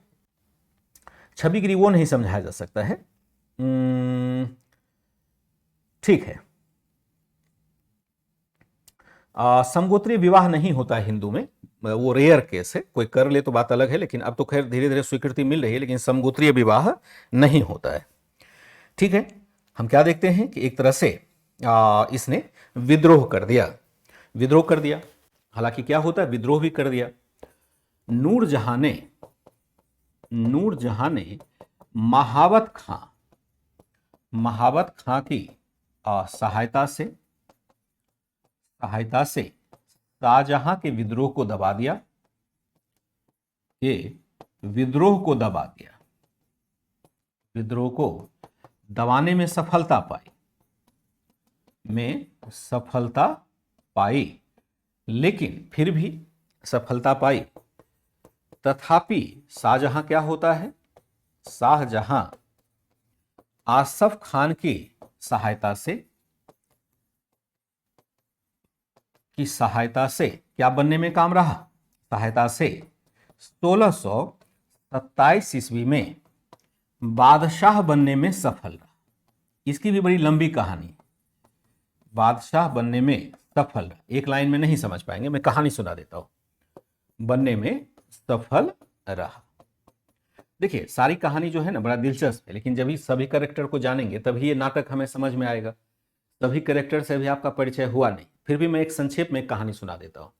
छविगिरी वो नहीं समझाया जा सकता है। ठीक है, समगोत्रीय विवाह नहीं होता है हिंदू में, वो रेयर केस है, कोई कर ले तो बात अलग है, लेकिन अब तो खैर धीरे धीरे स्वीकृति मिल रही है, लेकिन समगोत्रीय विवाह नहीं होता है। ठीक है, हम क्या देखते हैं कि एक तरह से इसने विद्रोह कर दिया। विद्रोह कर दिया, हालांकि क्या होता है, विद्रोह भी कर दिया। नूरजहां ने महावत खां की सहायता से शाहजहां के विद्रोह को दबा दिया। विद्रोह को दबाने में सफलता पाई, लेकिन फिर भी सफलता पाई। तथापि शाहजहां क्या होता है, शाहजहां आसफ खान की सहायता से क्या बनने में काम रहा, सहायता से 1627 ईस्वी में बादशाह बनने में सफल रहा। इसकी भी बड़ी लंबी कहानी, बादशाह बनने में सफल रहा, एक लाइन में नहीं समझ पाएंगे, मैं कहानी सुना देता हूं। बनने में सफल रहा। देखिए, सारी कहानी जो है ना बड़ा दिलचस्प है, लेकिन जब ही सभी कैरेक्टर को जानेंगे तभी ये नाटक हमें समझ में आएगा। सभी कैरेक्टर से भी आपका परिचय हुआ नहीं, फिर भी मैं एक संक्षेप में कहानी सुना देता हूं।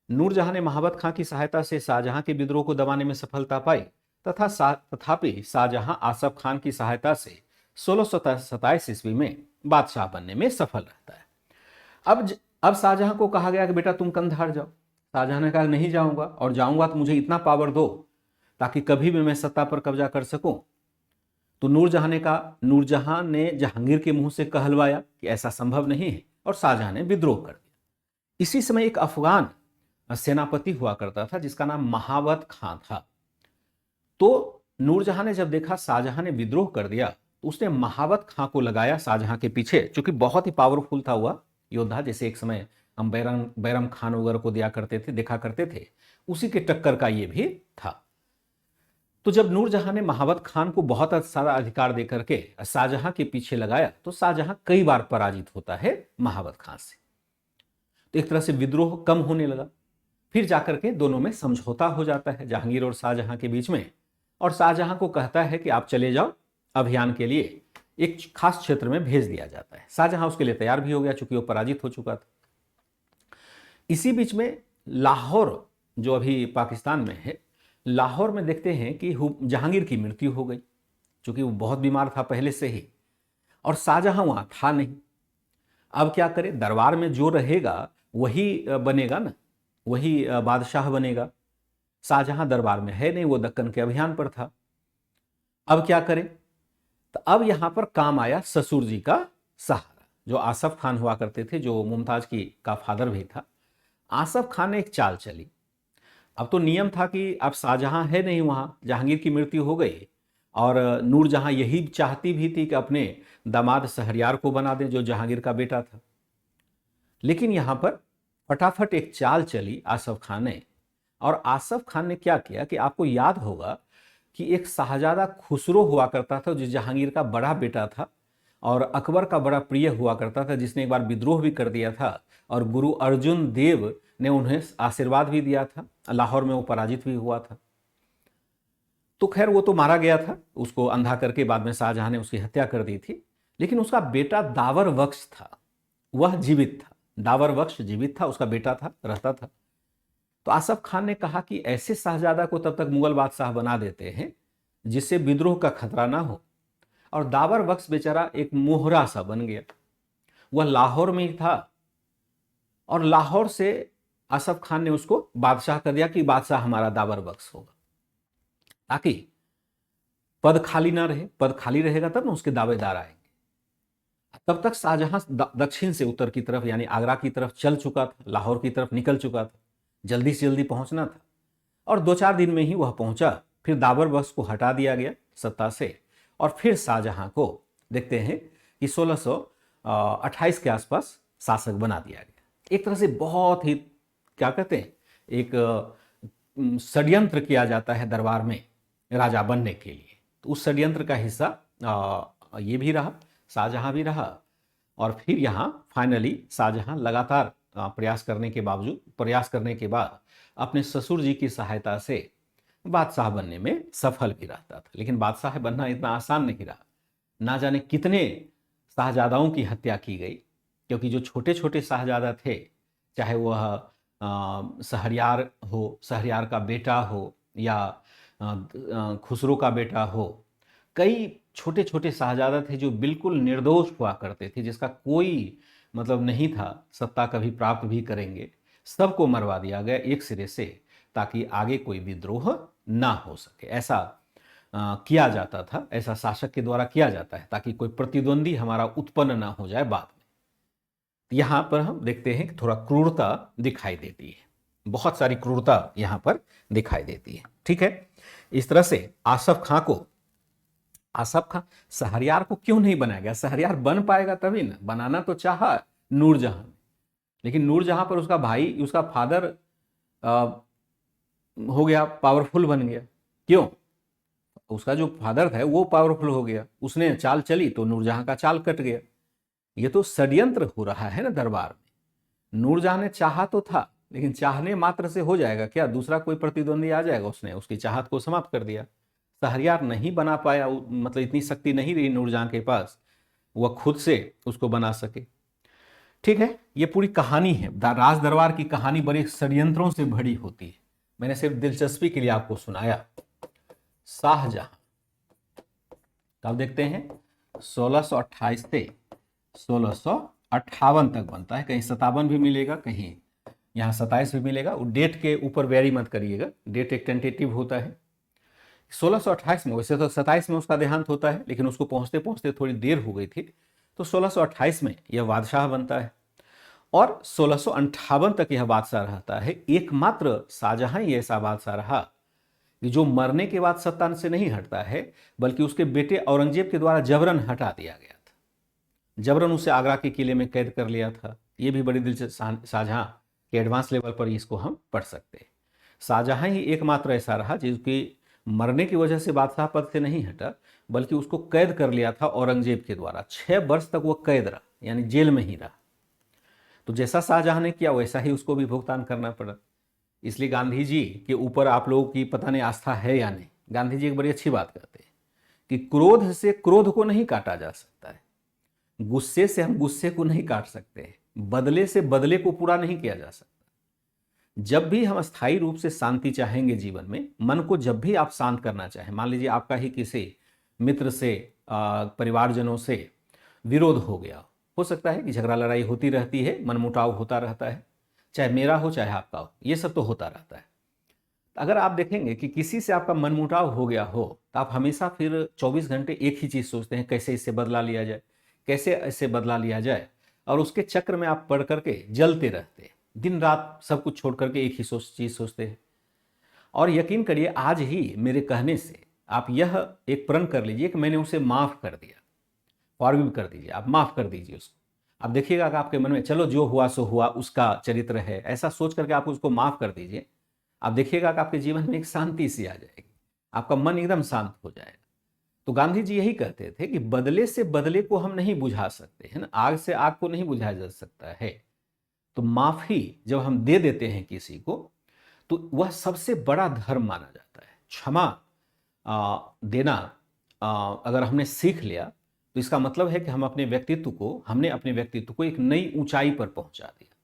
नूरजहां ने महाबत खां की सहायता से शाहजहां के विद्रोह को दबाने में सफलता पाई, तथापि शाहजहां आसफ खान की सहायता से 1627 ईस्वी में बादशाह बनने में सफल रहता है। अब शाहजहां को कहा गया कि बेटा तुम कंधार जाओ। शाहजहां ने कहा नहीं जाऊंगा, और जाऊंगा तो मुझे इतना पावर दो ताकि कभी भी मैं सत्ता पर कब्जा कर सकूं। तो नूरजहां ने जहांगीर के मुंह से कहलवाया कि ऐसा संभव नहीं है, और शाहजहां ने विद्रोह कर दिया। इसी समय एक अफगान सेनापति हुआ करता था जिसका नाम महावत खां था। तो नूरजहां ने जब देखा शाहजहां ने विद्रोह कर दिया, तो उसने महावत खां को लगाया शाहजहां के पीछे, क्योंकि बहुत ही पावरफुल था हुआ योद्धा, जैसे एक समय हम बैरम खान वगैरह को देखा करते थे, उसी के टक्कर का ये भी था। तो जब नूरजहां ने महावत खान को बहुत सारा अधिकार देकर के शाहजहां के पीछे लगाया, तो शाहजहां कई बार पराजित होता है महावत खान से। तो एक तरह से विद्रोह कम होने लगा। फिर जाकर के दोनों में समझौता हो जाता है जहांगीर और शाहजहां के बीच में, और शाहजहां को कहता है कि आप चले जाओ, अभियान के लिए एक खास क्षेत्र में भेज दिया जाता है। शाहजहां उसके लिए तैयार भी हो गया, चूंकि वो पराजित हो चुका था। इसी बीच में लाहौर, जो अभी पाकिस्तान में है, लाहौर में देखते हैं कि जहांगीर की मृत्यु हो गई, चूंकि वो बहुत बीमार था पहले से ही, और शाहजहां वहां था नहीं। अब क्या करे, दरबार में जो रहेगा वही बनेगा ना, वही बादशाह बनेगा। शाहजहां दरबार में है नहीं, वो दक्कन के अभियान पर था। अब क्या करे, तो अब यहां पर काम आया ससुर जी का सहारा, जो आसफ खान हुआ करते थे, जो मुमताज का फादर भी था। आसफ खान ने एक चाल चली। अब तो नियम था कि अब शाहजहां है नहीं वहां, जहांगीर की मृत्यु हो गई, और नूरजहां यही चाहती भी थी कि अपने दामाद शहरयार को बना दे, जो जहांगीर का बेटा था। लेकिन यहां पर फटाफट एक चाल चली आसफ खान ने, और आसफ खान ने क्या किया कि आपको याद होगा कि एक शाहजादा खुसरो हुआ करता था, जो जहांगीर का बड़ा बेटा था और अकबर का बड़ा प्रिय हुआ करता था, जिसने एक बार विद्रोह भी कर दिया था, और गुरु अर्जुन देव ने उन्हें आशीर्वाद भी दिया था। लाहौर में वो पराजित भी हुआ था। तो खैर वो तो मारा गया था, उसको अंधा करके बाद में शाहजहां ने उसकी हत्या कर दी थी। लेकिन उसका बेटा दावर बख्श था, वह जीवित था। दावर बख्श जीवित था, उसका बेटा था, रहता था। तो आसफ खान ने कहा कि ऐसे शाहजादा को तब तक मुगल बादशाह बना देते हैं जिससे विद्रोह का खतरा ना हो। और दावर बख्श बेचारा एक मोहरा सा बन गया। वह लाहौर में ही था, और लाहौर से आसफ खान ने उसको बादशाह कर दिया कि बादशाह हमारा दाबर बख्श होगा, ताकि पद खाली ना रहे। पद खाली रहेगा तब ना उसके दावेदार आएंगे। तब तक शाहजहां दक्षिण से उत्तर की तरफ यानी आगरा की तरफ चल चुका था, लाहौर की तरफ निकल चुका था, जल्दी से जल्दी पहुंचना था और 2-4 दिन में ही वह पहुंचा। फिर दाबर बख्श को हटा दिया गया सत्ता से और फिर शाहजहां को देखते हैं कि 1628 के आसपास शासक बना दिया गया। एक तरह से बहुत ही क्या कहते हैं, एक षड्यंत्र किया जाता है दरबार में राजा बनने के लिए। तो उस षड्यंत्र का हिस्सा ये भी रहा, शाहजहां भी रहा। और फिर यहाँ फाइनली शाहजहां लगातार प्रयास करने के बाद अपने ससुर जी की सहायता से बादशाह बनने में सफल भी रहता था। लेकिन बादशाह बनना इतना आसान नहीं रहा। ना जाने कितने शाहजादाओं की हत्या की गई, क्योंकि जो छोटे छोटे शाहजादा थे, चाहे वह शहरयार का बेटा हो या खुसरो का बेटा हो, कई छोटे छोटे शाहजादा थे जो बिल्कुल निर्दोष हुआ करते थे, जिसका कोई मतलब नहीं था सत्ता कभी प्राप्त भी करेंगे। सबको मरवा दिया गया एक सिरे से, ताकि आगे कोई विद्रोह ना हो सके। ऐसा किया जाता था, ऐसा शासक के द्वारा किया जाता है, ताकि कोई प्रतिद्वंदी हमारा उत्पन्न ना हो जाए बाद में। यहां पर हम देखते हैं कि थोड़ा क्रूरता दिखाई देती है, बहुत सारी क्रूरता यहां पर दिखाई देती है। ठीक है, इस तरह से आसफ खां शहरयार को क्यों नहीं बनाया गया? शहरयार बन पाएगा तभी ना, बनाना तो चाहा नूरजहां, लेकिन नूरजहां पर उसका भाई, उसका फादर हो गया, पावरफुल बन गया। क्यों? उसका जो फादर था वो पावरफुल हो गया, उसने चाल चली तो नूरजहां का चाल कट गया। ये तो षड्यंत्र हो रहा है ना दरबार में। नूरजहां ने चाहा तो था, लेकिन चाहने मात्र से हो जाएगा क्या? दूसरा कोई प्रतिद्वंदी आ जाएगा, उसने उसकी चाहत को समाप्त कर दिया। शहरयार नहीं बना पाया, मतलब इतनी शक्ति नहीं रही नूरजहां के पास, वह खुद से उसको बना सके। ठीक है, ये पूरी कहानी है, राज दरबार की कहानी बड़े षड्यंत्रों से भरी होती है। मैंने सिर्फ दिलचस्पी के लिए आपको सुनाया। शाहजहां कब देखते हैं? 1628 से 1658 तक बनता है। कहीं 57 भी मिलेगा, कहीं यहाँ 27 भी मिलेगा। डेट के ऊपर वेरी मत करिएगा, डेट एक टेंटेटिव होता है। 1628 में, वैसे तो 27 में उसका देहांत होता है, लेकिन उसको पहुंचते पहुंचते थोड़ी देर हो गई थी, तो 1628 में यह बादशाह बनता है और 1658 तक यह बादशाह रहता है। एकमात्र शाहजहां ही ऐसा बादशाह रहा कि जो मरने के बाद सत्ता से नहीं हटता है, बल्कि उसके बेटे औरंगजेब के द्वारा जबरन हटा दिया गया था। जबरन उसे आगरा के किले में कैद कर लिया था। ये भी बड़ी दिलचस्प, शाहजहां के एडवांस लेवल पर इसको हम पढ़ सकते हैं। शाहजहां ही एकमात्र ऐसा रहा जिसकी मरने की वजह से बादशाह पद से नहीं हटा, बल्कि उसको कैद कर लिया था औरंगजेब के द्वारा। 6 वर्ष तक वो कैद रहा, यानी जेल में ही रहा। तो जैसा शाहजहां ने किया वैसा ही उसको भी भुगतान करना पड़ा। इसलिए गांधी जी के ऊपर आप लोगों की पता नहीं आस्था है या नहीं। गांधी जी एक बड़ी अच्छी बात कहते हैं कि क्रोध से क्रोध को नहीं काटा जा सकता है, गुस्से से हम गुस्से को नहीं काट सकते, बदले से बदले को पूरा नहीं किया जा सकता। जब भी हम स्थायी रूप से शांति चाहेंगे जीवन में, मन को जब भी आप शांत करना चाहें, मान लीजिए आपका ही किसी मित्र से, परिवारजनों से विरोध हो गया, हो सकता है कि झगड़ा लड़ाई होती रहती है, मनमुटाव होता रहता है, चाहे मेरा हो चाहे आपका हो, ये सब तो होता रहता है। अगर आप देखेंगे कि किसी से आपका मनमुटाव हो गया हो, तो आप हमेशा फिर 24 घंटे एक ही चीज़ सोचते हैं, कैसे इससे बदला लिया जाए, कैसे इससे बदला लिया जाए, और उसके चक्र में आप पढ़ करके जलते रहते हैं। दिन रात सब कुछ छोड़ करके एक ही चीज़ सोचते हैं। और यकीन करिए, आज ही मेरे कहने से आप यह एक प्रण कर लीजिए कि मैंने उसे माफ़ कर दिया, फॉरगिव कर दीजिए, आप माफ़ कर दीजिए उसको। आप देखिएगा कि आपके मन में, चलो जो हुआ सो हुआ, उसका चरित्र है, ऐसा सोच करके आप उसको माफ़ कर दीजिए। आप देखिएगा कि आपके जीवन में एक शांति सी आ जाएगी, आपका मन एकदम शांत हो जाएगा। तो गांधी जी यही कहते थे कि बदले से बदले को हम नहीं बुझा सकते, है ना, आग से आग को नहीं बुझाया जा सकता है। तो माफ़ी जब हम दे देते हैं किसी को, तो वह सबसे बड़ा धर्म माना जाता है। क्षमा देना अगर हमने सीख लिया, तो इसका मतलब है कि हमने अपने व्यक्तित्व को एक नई ऊंचाई पर पहुंचा दिया।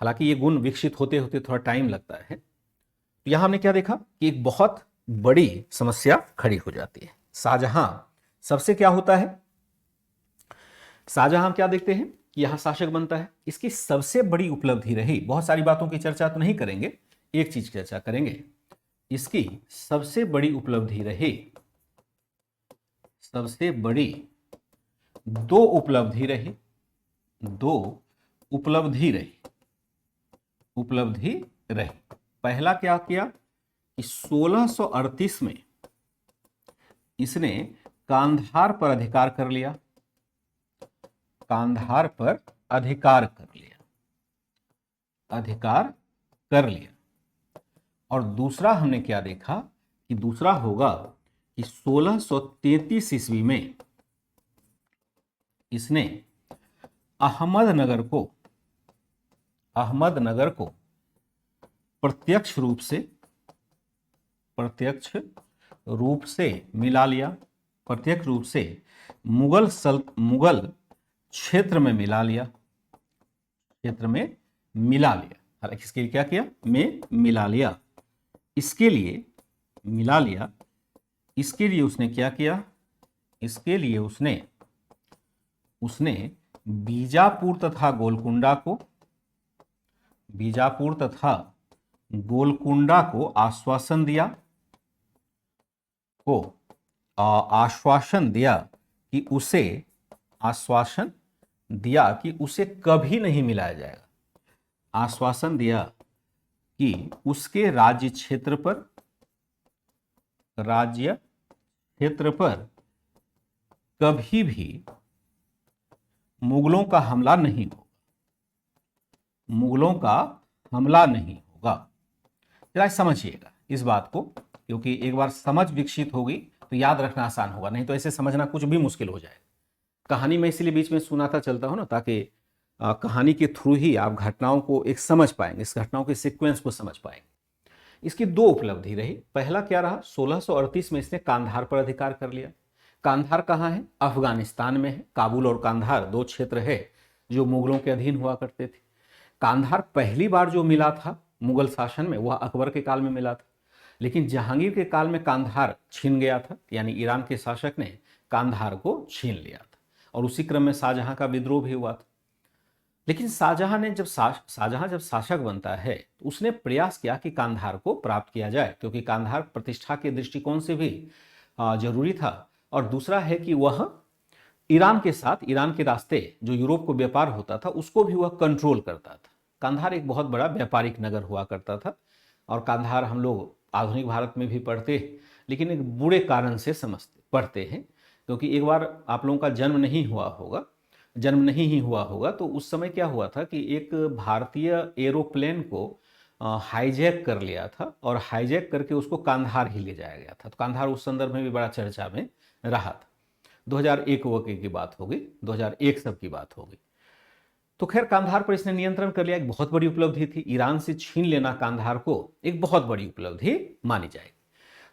हालांकि ये गुण विकसित होते होते थोड़ा टाइम लगता है। तो यहां हमने क्या देखा कि एक बहुत बड़ी समस्या खड़ी हो जाती है। शाहजहां सबसे क्या होता है, शाहजहां क्या देखते हैं कि यहाँ शासक बनता है। इसकी सबसे बड़ी उपलब्धि रही, बहुत सारी बातों की चर्चा तो नहीं करेंगे, एक चीज की चर्चा करेंगे। इसकी सबसे बड़ी उपलब्धि रही, सबसे बड़ी दो उपलब्धि रही, दो उपलब्धि रही, उपलब्धि रही। पहला क्या किया कि 1638 में इसने कांधार पर अधिकार कर लिया, कांधार पर अधिकार कर लिया, अधिकार कर लिया। और दूसरा हमने क्या देखा कि दूसरा होगा कि 1633 ईस्वी में इसने अहमदनगर को प्रत्यक्ष रूप से मिला लिया, प्रत्यक्ष रूप से मुगल क्षेत्र में मिला लिया, क्षेत्र में मिला लिया। हालांकि इसके लिए क्या किया, में मिला लिया, इसके लिए मिला लिया। इसके लिए उसने क्या किया, इसके लिए उसने बीजापुर तथा गोलकुंडा को आश्वासन दिया कि उसे कभी नहीं मिलाया जाएगा, आश्वासन दिया कि उसके राज्य क्षेत्र पर कभी भी मुगलों का हमला नहीं होगा, मुगलों का हमला नहीं होगा। जरा समझिएगा इस बात को, क्योंकि एक बार समझ विकसित होगी तो याद रखना आसान होगा, नहीं तो ऐसे समझना कुछ भी मुश्किल हो जाएगा। कहानी में इसलिए बीच में सुनाता चलता हूं ना, ताकि कहानी के थ्रू ही आप घटनाओं को एक समझ पाएंगे, इस घटनाओं के सीक्वेंस को समझ पाएंगे। इसकी दो उपलब्धि रही। पहला क्या रहा, 1638 में इसने कांधार पर अधिकार कर लिया। कांधार कहाँ है, अफगानिस्तान में है। काबुल और कांधार दो क्षेत्र है जो मुगलों के अधीन हुआ करते थे। कांधार पहली बार जो मिला था मुगल शासन में वह अकबर के काल में मिला था, लेकिन जहांगीर के काल में कांधार छीन गया था, यानी ईरान के शासक ने कांधार को छीन लिया था, और उसी क्रम में शाहजहां का विद्रोह भी हुआ था। लेकिन शाहजहां जब शासक बनता है तो उसने प्रयास किया कि कांधार को प्राप्त किया जाए, क्योंकि कांधार प्रतिष्ठा के दृष्टिकोण से भी जरूरी था, और दूसरा है कि वह ईरान के साथ, ईरान के रास्ते जो यूरोप को व्यापार होता था उसको भी वह कंट्रोल करता था। कांधार एक बहुत बड़ा व्यापारिक नगर हुआ करता था, और कांधार हम लोग आधुनिक भारत में भी पढ़ते हैं, लेकिन एक बुरे कारण से पढ़ते हैं, क्योंकि एक बार आप लोगों का जन्म नहीं ही हुआ होगा तो उस समय क्या हुआ था कि एक भारतीय एरोप्लेन को हाईजैक कर लिया था, और हाईजैक करके उसको कांधार ही ले जाया गया था। तो कांधार उस संदर्भ में भी बड़ा चर्चा में रहा था। 2001 वगैरह की बात होगी, 2001 सब की बात होगी। तो खैर कांधार पर इसने नियंत्रण कर लिया, एक बहुत बड़ी उपलब्धि थी। ईरान से छीन लेना कांधार को एक बहुत बड़ी उपलब्धि मानी जाएगी।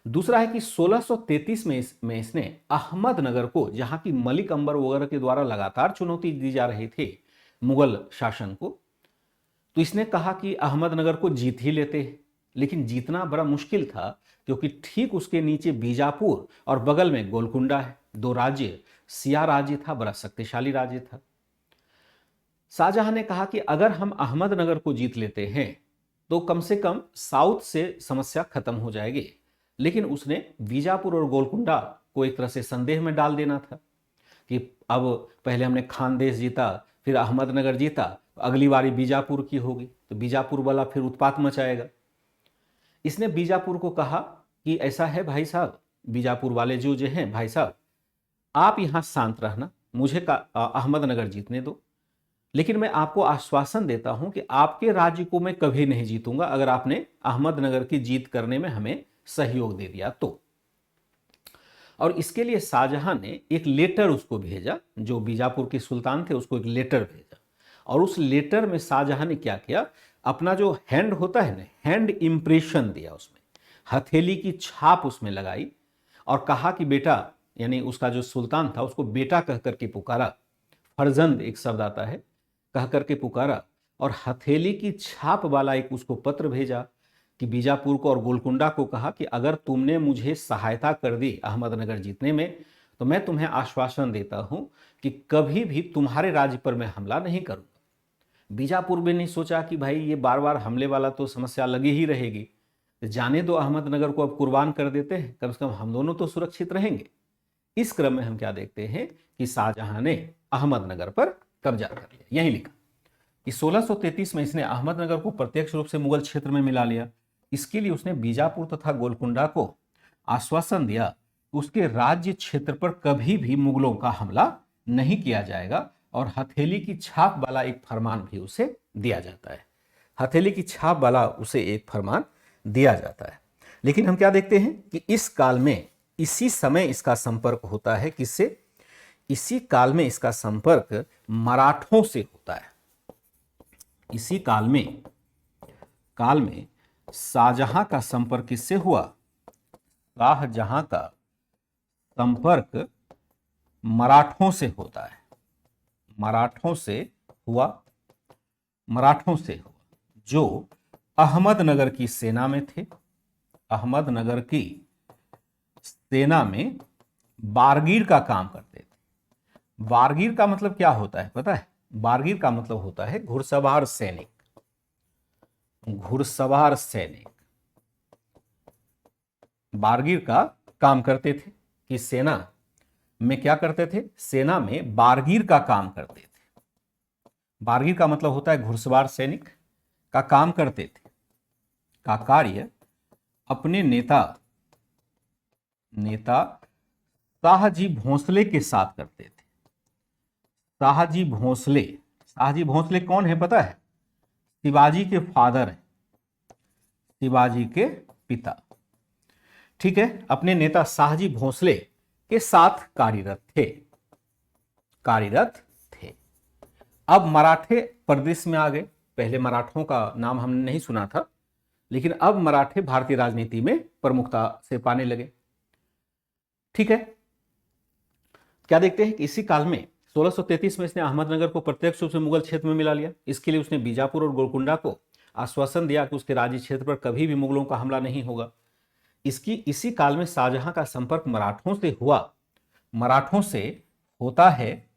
दूसरा है कि 1633 में इसने अहमदनगर को, जहां की मलिक अंबर वगैरह के द्वारा लगातार चुनौती दी जा रही थी मुगल शासन को, तो इसने कहा कि अहमदनगर को जीत ही लेते हैं। लेकिन जीतना बड़ा मुश्किल था, क्योंकि ठीक उसके नीचे बीजापुर और बगल में गोलकुंडा है, दो राज्य, सिया राज्य था, बड़ा शक्तिशाली राज्य था। शाहजहां ने कहा कि अगर हम अहमदनगर को जीत लेते हैं तो कम से कम साउथ से समस्या खत्म हो जाएगी। लेकिन उसने बीजापुर और गोलकुंडा को एक तरह से संदेह में डाल देना था कि अब पहले हमने खानदेश जीता, फिर अहमदनगर जीता, अगली बारी बीजापुर की होगी, तो बीजापुर वाला फिर उत्पात मचाएगा। इसने बीजापुर को कहा कि ऐसा है भाई साहब, बीजापुर वाले जो हैं भाई साहब, आप यहां शांत रहना, मुझे अहमदनगर जीतने दो, लेकिन मैं आपको आश्वासन देता हूं कि आपके राज्य को मैं कभी नहीं जीतूंगा अगर आपने अहमदनगर की जीत करने में हमें सहयोग दे दिया तो। और इसके लिए शाहजहां ने एक लेटर उसको भेजा, जो बीजापुर के सुल्तान थे उसको एक लेटर भेजा, और उस लेटर में शाहजहां ने क्या किया, अपना जो हैंड होता है ना, हैंड इंप्रेशन दिया, उसमें हथेली की छाप उसमें लगाई, और कहा कि बेटा, यानी उसका जो सुल्तान था उसको बेटा कह करके पुकारा, फर्जंद एक शब्द आता है, कह करके पुकारा, और हथेली की छाप वाला एक उसको पत्र भेजा कि बीजापुर को और गोलकुंडा को कहा कि अगर तुमने मुझे सहायता कर दी अहमदनगर जीतने में तो मैं तुम्हें आश्वासन देता हूं कि कभी भी तुम्हारे राज्य पर मैं हमला नहीं करूंगा। बीजापुर में नहीं सोचा कि भाई ये बार बार हमले वाला तो समस्या लगी ही रहेगी, जाने दो अहमदनगर को अब कुर्बान कर देते हैं, कम से कम हम दोनों तो सुरक्षित रहेंगे। इस क्रम में हम क्या देखते हैं कि शाहजहां ने अहमदनगर पर कब्जा कर लिया। यही लिखा कि 1633 में इसने अहमदनगर को प्रत्यक्ष रूप से मुगल क्षेत्र में मिला लिया। इसके लिए उसने बीजापुर तथा गोलकुंडा को आश्वासन दिया उसके राज्य क्षेत्र पर कभी भी मुगलों का हमला नहीं किया जाएगा, और हथेली की छाप वाला एक फरमान भी उसे दिया जाता है। हथेली की छाप वाला उसे एक फरमान दिया जाता है। लेकिन हम क्या देखते हैं कि इस काल में, इसी समय इसका संपर्क होता है किससे? इसी काल में इसका संपर्क मराठों से होता है। इसी काल में शाहजहां का संपर्क किससे हुआ? शाहजहां का संपर्क मराठों से होता है। मराठों से हुआ जो अहमदनगर की सेना में थे। अहमदनगर की सेना में बारगीर का काम करते थे। बारगीर का मतलब क्या होता है पता है? बारगीर का मतलब होता है घुड़सवार सैनिक। घुड़सवार सैनिक बारगीर का काम करते थे कि सेना में क्या करते थे? सेना में बारगीर का काम करते थे। बारगीर का मतलब होता है घुड़सवार सैनिक का काम करते थे, का कार्य अपने नेता शाहजी भोंसले के साथ करते थे। शाहजी भोंसले कौन है पता है? शिवाजी के फादर हैं, शिवाजी के पिता। ठीक है, अपने नेता शाहजी भोंसले के साथ कार्यरत थे। अब मराठे प्रदेश में आ गए। पहले मराठों का नाम हमने नहीं सुना था, लेकिन अब मराठे भारतीय राजनीति में प्रमुखता से पाने लगे। ठीक है, क्या देखते हैं कि इसी काल में 1633 में इसने अहमदनगर को प्रत्यक्ष रूप से मुगल क्षेत्र में मिला लिया। इसके लिए उसने बीजापुर और गोलकुंडा को आश्वासन दिया कि उसके राज्य क्षेत्र पर कभी भी मुगलों का हमला नहीं होगा। इसी काल में शाहजहां का संपर्क मराठों से होता है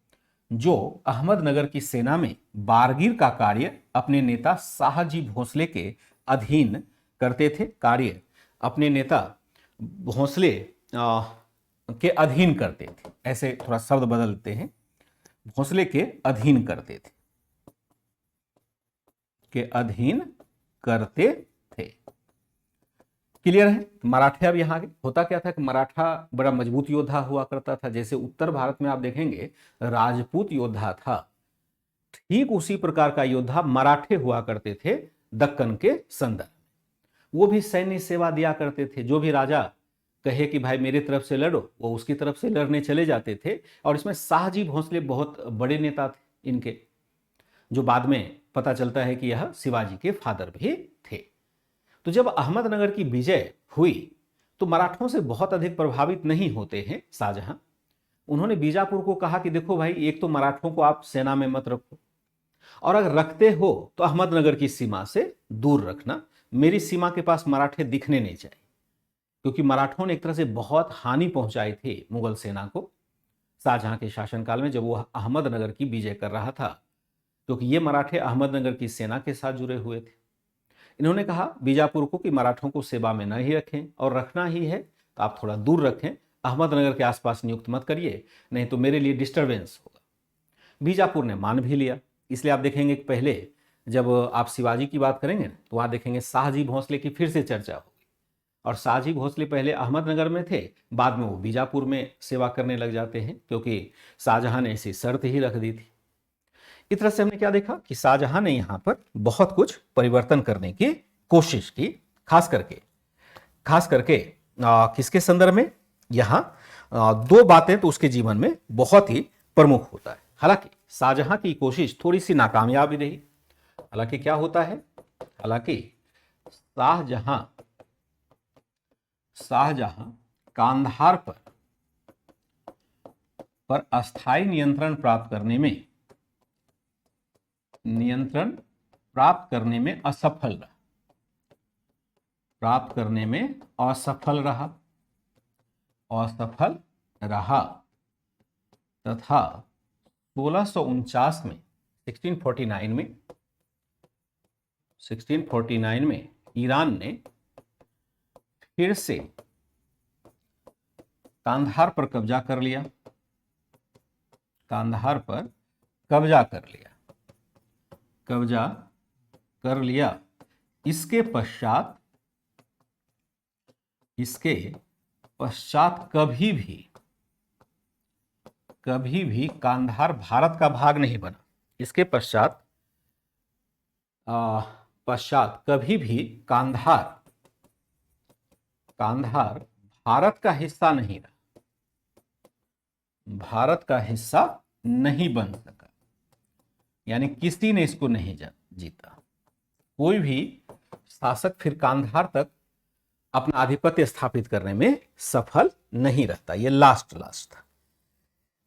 जो अहमदनगर की सेना में बारगीर का कार्य अपने नेता शाहजी भोंसले के अधीन करते थे। कार्य अपने नेता भोंसले के अधीन करते थे, ऐसे थोड़ा शब्द बदलते हैं, भोंसले के अधीन करते थे, क्लियर है? मराठे अब यहां होता क्या था कि मराठा बड़ा मजबूत योद्धा हुआ करता था। जैसे उत्तर भारत में आप देखेंगे राजपूत योद्धा था, ठीक उसी प्रकार का योद्धा मराठे हुआ करते थे दक्कन के संदर्भ। वो भी सैन्य सेवा दिया करते थे। जो भी राजा कहे कि भाई मेरे तरफ से लड़ो, वो उसकी तरफ से लड़ने चले जाते थे। और इसमें शाहजी भोंसले बहुत बड़े नेता थे इनके, जो बाद में पता चलता है कि यह शिवाजी के फादर भी थे। तो जब अहमदनगर की विजय हुई तो मराठों से बहुत अधिक प्रभावित नहीं होते हैं शाहजहां। उन्होंने बीजापुर को कहा कि देखो भाई, एक तो मराठों को आप सेना में मत रखो, और अगर रखते हो तो अहमदनगर की सीमा से दूर रखना। मेरी सीमा के पास मराठे दिखने नहीं चाहिए, क्योंकि मराठों ने एक तरह से बहुत हानि पहुंचाई थी मुगल सेना को शाहजहां के शासनकाल में, जब वह अहमदनगर की विजय कर रहा था, क्योंकि ये मराठे अहमदनगर की सेना के साथ जुड़े हुए थे। इन्होंने कहा बीजापुर को कि मराठों को सेवा में न ही रखें, और रखना ही है तो आप थोड़ा दूर रखें, अहमदनगर के आसपास नियुक्त मत करिए, नहीं तो मेरे लिए डिस्टर्बेंस होगा। बीजापुर ने मान भी लिया। इसलिए आप देखेंगे कि पहले जब आप शिवाजी की बात करेंगे तो वहाँ देखेंगे शाहजी भोंसले की फिर से चर्चा होगी। और शाहजी भोंसले पहले अहमदनगर में थे, बाद में वो बीजापुर में सेवा करने लग जाते हैं, क्योंकि शाहजहां ने ऐसी शर्त ही रख दी थी। इस तरह से हमने क्या देखा कि शाहजहां ने यहां पर बहुत कुछ परिवर्तन करने की कोशिश की, खास करके किसके संदर्भ में? यहां दो बातें तो उसके जीवन में बहुत ही प्रमुख होता है। हालांकि शाहजहां की कोशिश थोड़ी सी नाकामयाब ही रही। हालांकि क्या होता है, हालांकि शाहजहां कांधार पर अस्थायी नियंत्रण प्राप्त करने में असफल रहा। तथा 1649 में 1649 में ईरान ने फिर से कांधार पर कब्जा कर लिया, कांधार पर कब्जा कर लिया। इसके पश्चात कभी भी कांधार भारत का भाग नहीं बना। इसके पश्चात कभी भी कांधार भारत का हिस्सा नहीं रहा, भारत का हिस्सा नहीं बन सका, यानी किसी ने इसको नहीं जीता। कोई भी शासक फिर कांधार तक अपना आधिपत्य स्थापित करने में सफल नहीं रहता। ये लास्ट था।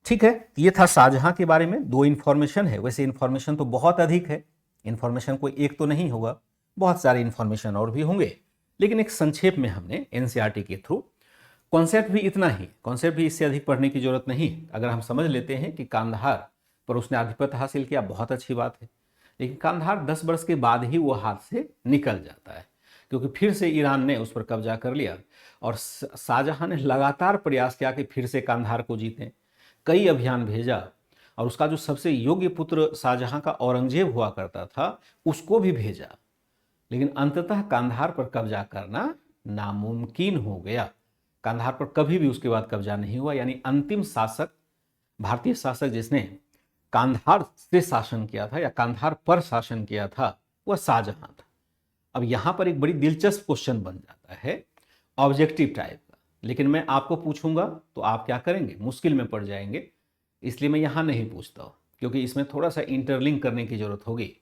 ठीक है, ये था शाहजहां के बारे में। 2 इंफॉर्मेशन है। वैसे इंफॉर्मेशन तो बहुत अधिक है, इंफॉर्मेशन कोई एक तो नहीं होगा, बहुत सारे इंफॉर्मेशन और भी होंगे, लेकिन एक संक्षेप में हमने एनसीईआरटी के थ्रू कॉन्सेप्ट भी इतना ही, कॉन्सेप्ट भी इससे अधिक पढ़ने की जरूरत नहीं। अगर हम समझ लेते हैं कि कांधार पर उसने आधिपत्य हासिल किया, बहुत अच्छी बात है, लेकिन कांधार 10 वर्ष के बाद ही वो हाथ से निकल जाता है, क्योंकि फिर से ईरान ने उस पर कब्जा कर लिया और शाहजहां ने लगातार प्रयास किया कि फिर से कांधार को जीतें। कई अभियान भेजा और उसका जो सबसे योग्य पुत्र शाहजहां का औरंगजेब हुआ करता था, उसको भी भेजा, लेकिन अंततः कांधार पर कब्जा करना नामुमकिन हो गया। कांधार पर कभी भी उसके बाद कब्जा नहीं हुआ, यानी अंतिम शासक, भारतीय शासक जिसने कांधार से शासन किया था या कांधार पर शासन किया था, वह शाहजहां था। अब यहां पर एक बड़ी दिलचस्प क्वेश्चन बन जाता है, ऑब्जेक्टिव टाइप का, लेकिन मैं आपको पूछूंगा तो आप क्या करेंगे, मुश्किल में पड़ जाएंगे, इसलिए मैं यहां नहीं पूछता हूं, क्योंकि इसमें थोड़ा सा इंटरलिंक करने की जरूरत होगी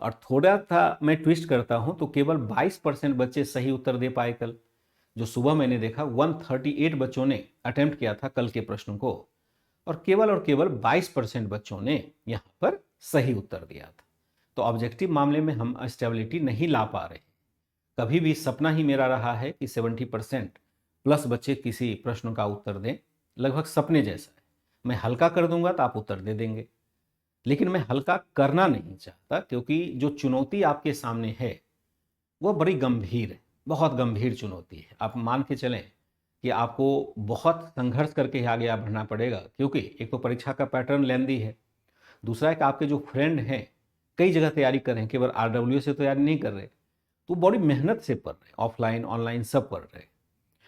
और थोड़ा सा मैं ट्विस्ट करता हूं तो केवल 22% बच्चे सही उत्तर दे पाए कल। जो सुबह मैंने देखा 138 बच्चों ने अटेम्प्ट किया था कल के प्रश्न को, और केवल 22% बच्चों ने यहां पर सही उत्तर दिया था। तो ऑब्जेक्टिव मामले में हम स्टेबिलिटी नहीं ला पा रहे। कभी भी सपना ही मेरा रहा है कि 70% प्लस बच्चे किसी प्रश्न का उत्तर दें, लगभग सपने जैसा है। मैं हल्का कर दूंगा तो आप उत्तर दे देंगे, लेकिन मैं हल्का करना नहीं चाहता, क्योंकि जो चुनौती आपके सामने है वो बड़ी गंभीर है, बहुत गंभीर चुनौती है। आप मान के चलें कि आपको बहुत संघर्ष करके आगे बढ़ना पड़ेगा, क्योंकि एक तो परीक्षा का पैटर्न लेंदी है, दूसरा है कि आपके जो फ्रेंड हैं कई जगह तैयारी कर रहे हैं, केवल आरडब्ल्यू से तैयारी नहीं कर रहे, तो बड़ी मेहनत से पढ़ रहे हैं, ऑफलाइन ऑनलाइन सब पढ़ रहे हैं,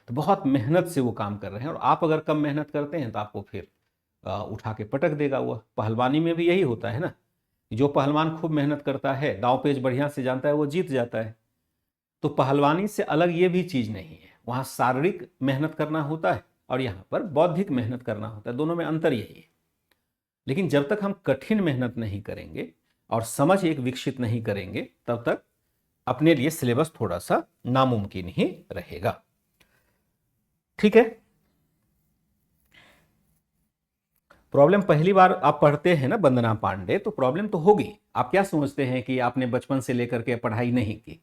तो बहुत मेहनत से वो काम कर रहे हैं। और आप अगर कम मेहनत करते हैं तो आपको फिर उठा के पटक देगा। वह पहलवानी में भी यही होता है ना, जो पहलवान खूब मेहनत करता है, दांव पेच बढ़िया से जानता है, वो जीत जाता है। तो पहलवानी से अलग ये भी चीज़ नहीं है, वहाँ शारीरिक मेहनत करना होता है और यहाँ पर बौद्धिक मेहनत करना होता है, दोनों में अंतर यही है। लेकिन जब तक हम कठिन मेहनत नहीं करेंगे और समझ एक विकसित नहीं करेंगे, तब तक अपने लिए सिलेबस थोड़ा सा नामुमकिन ही रहेगा। ठीक है, प्रॉब्लम पहली बार आप पढ़ते हैं ना वंदना पांडे, तो प्रॉब्लम तो होगी। आप क्या समझते हैं कि आपने बचपन से लेकर के पढ़ाई नहीं की,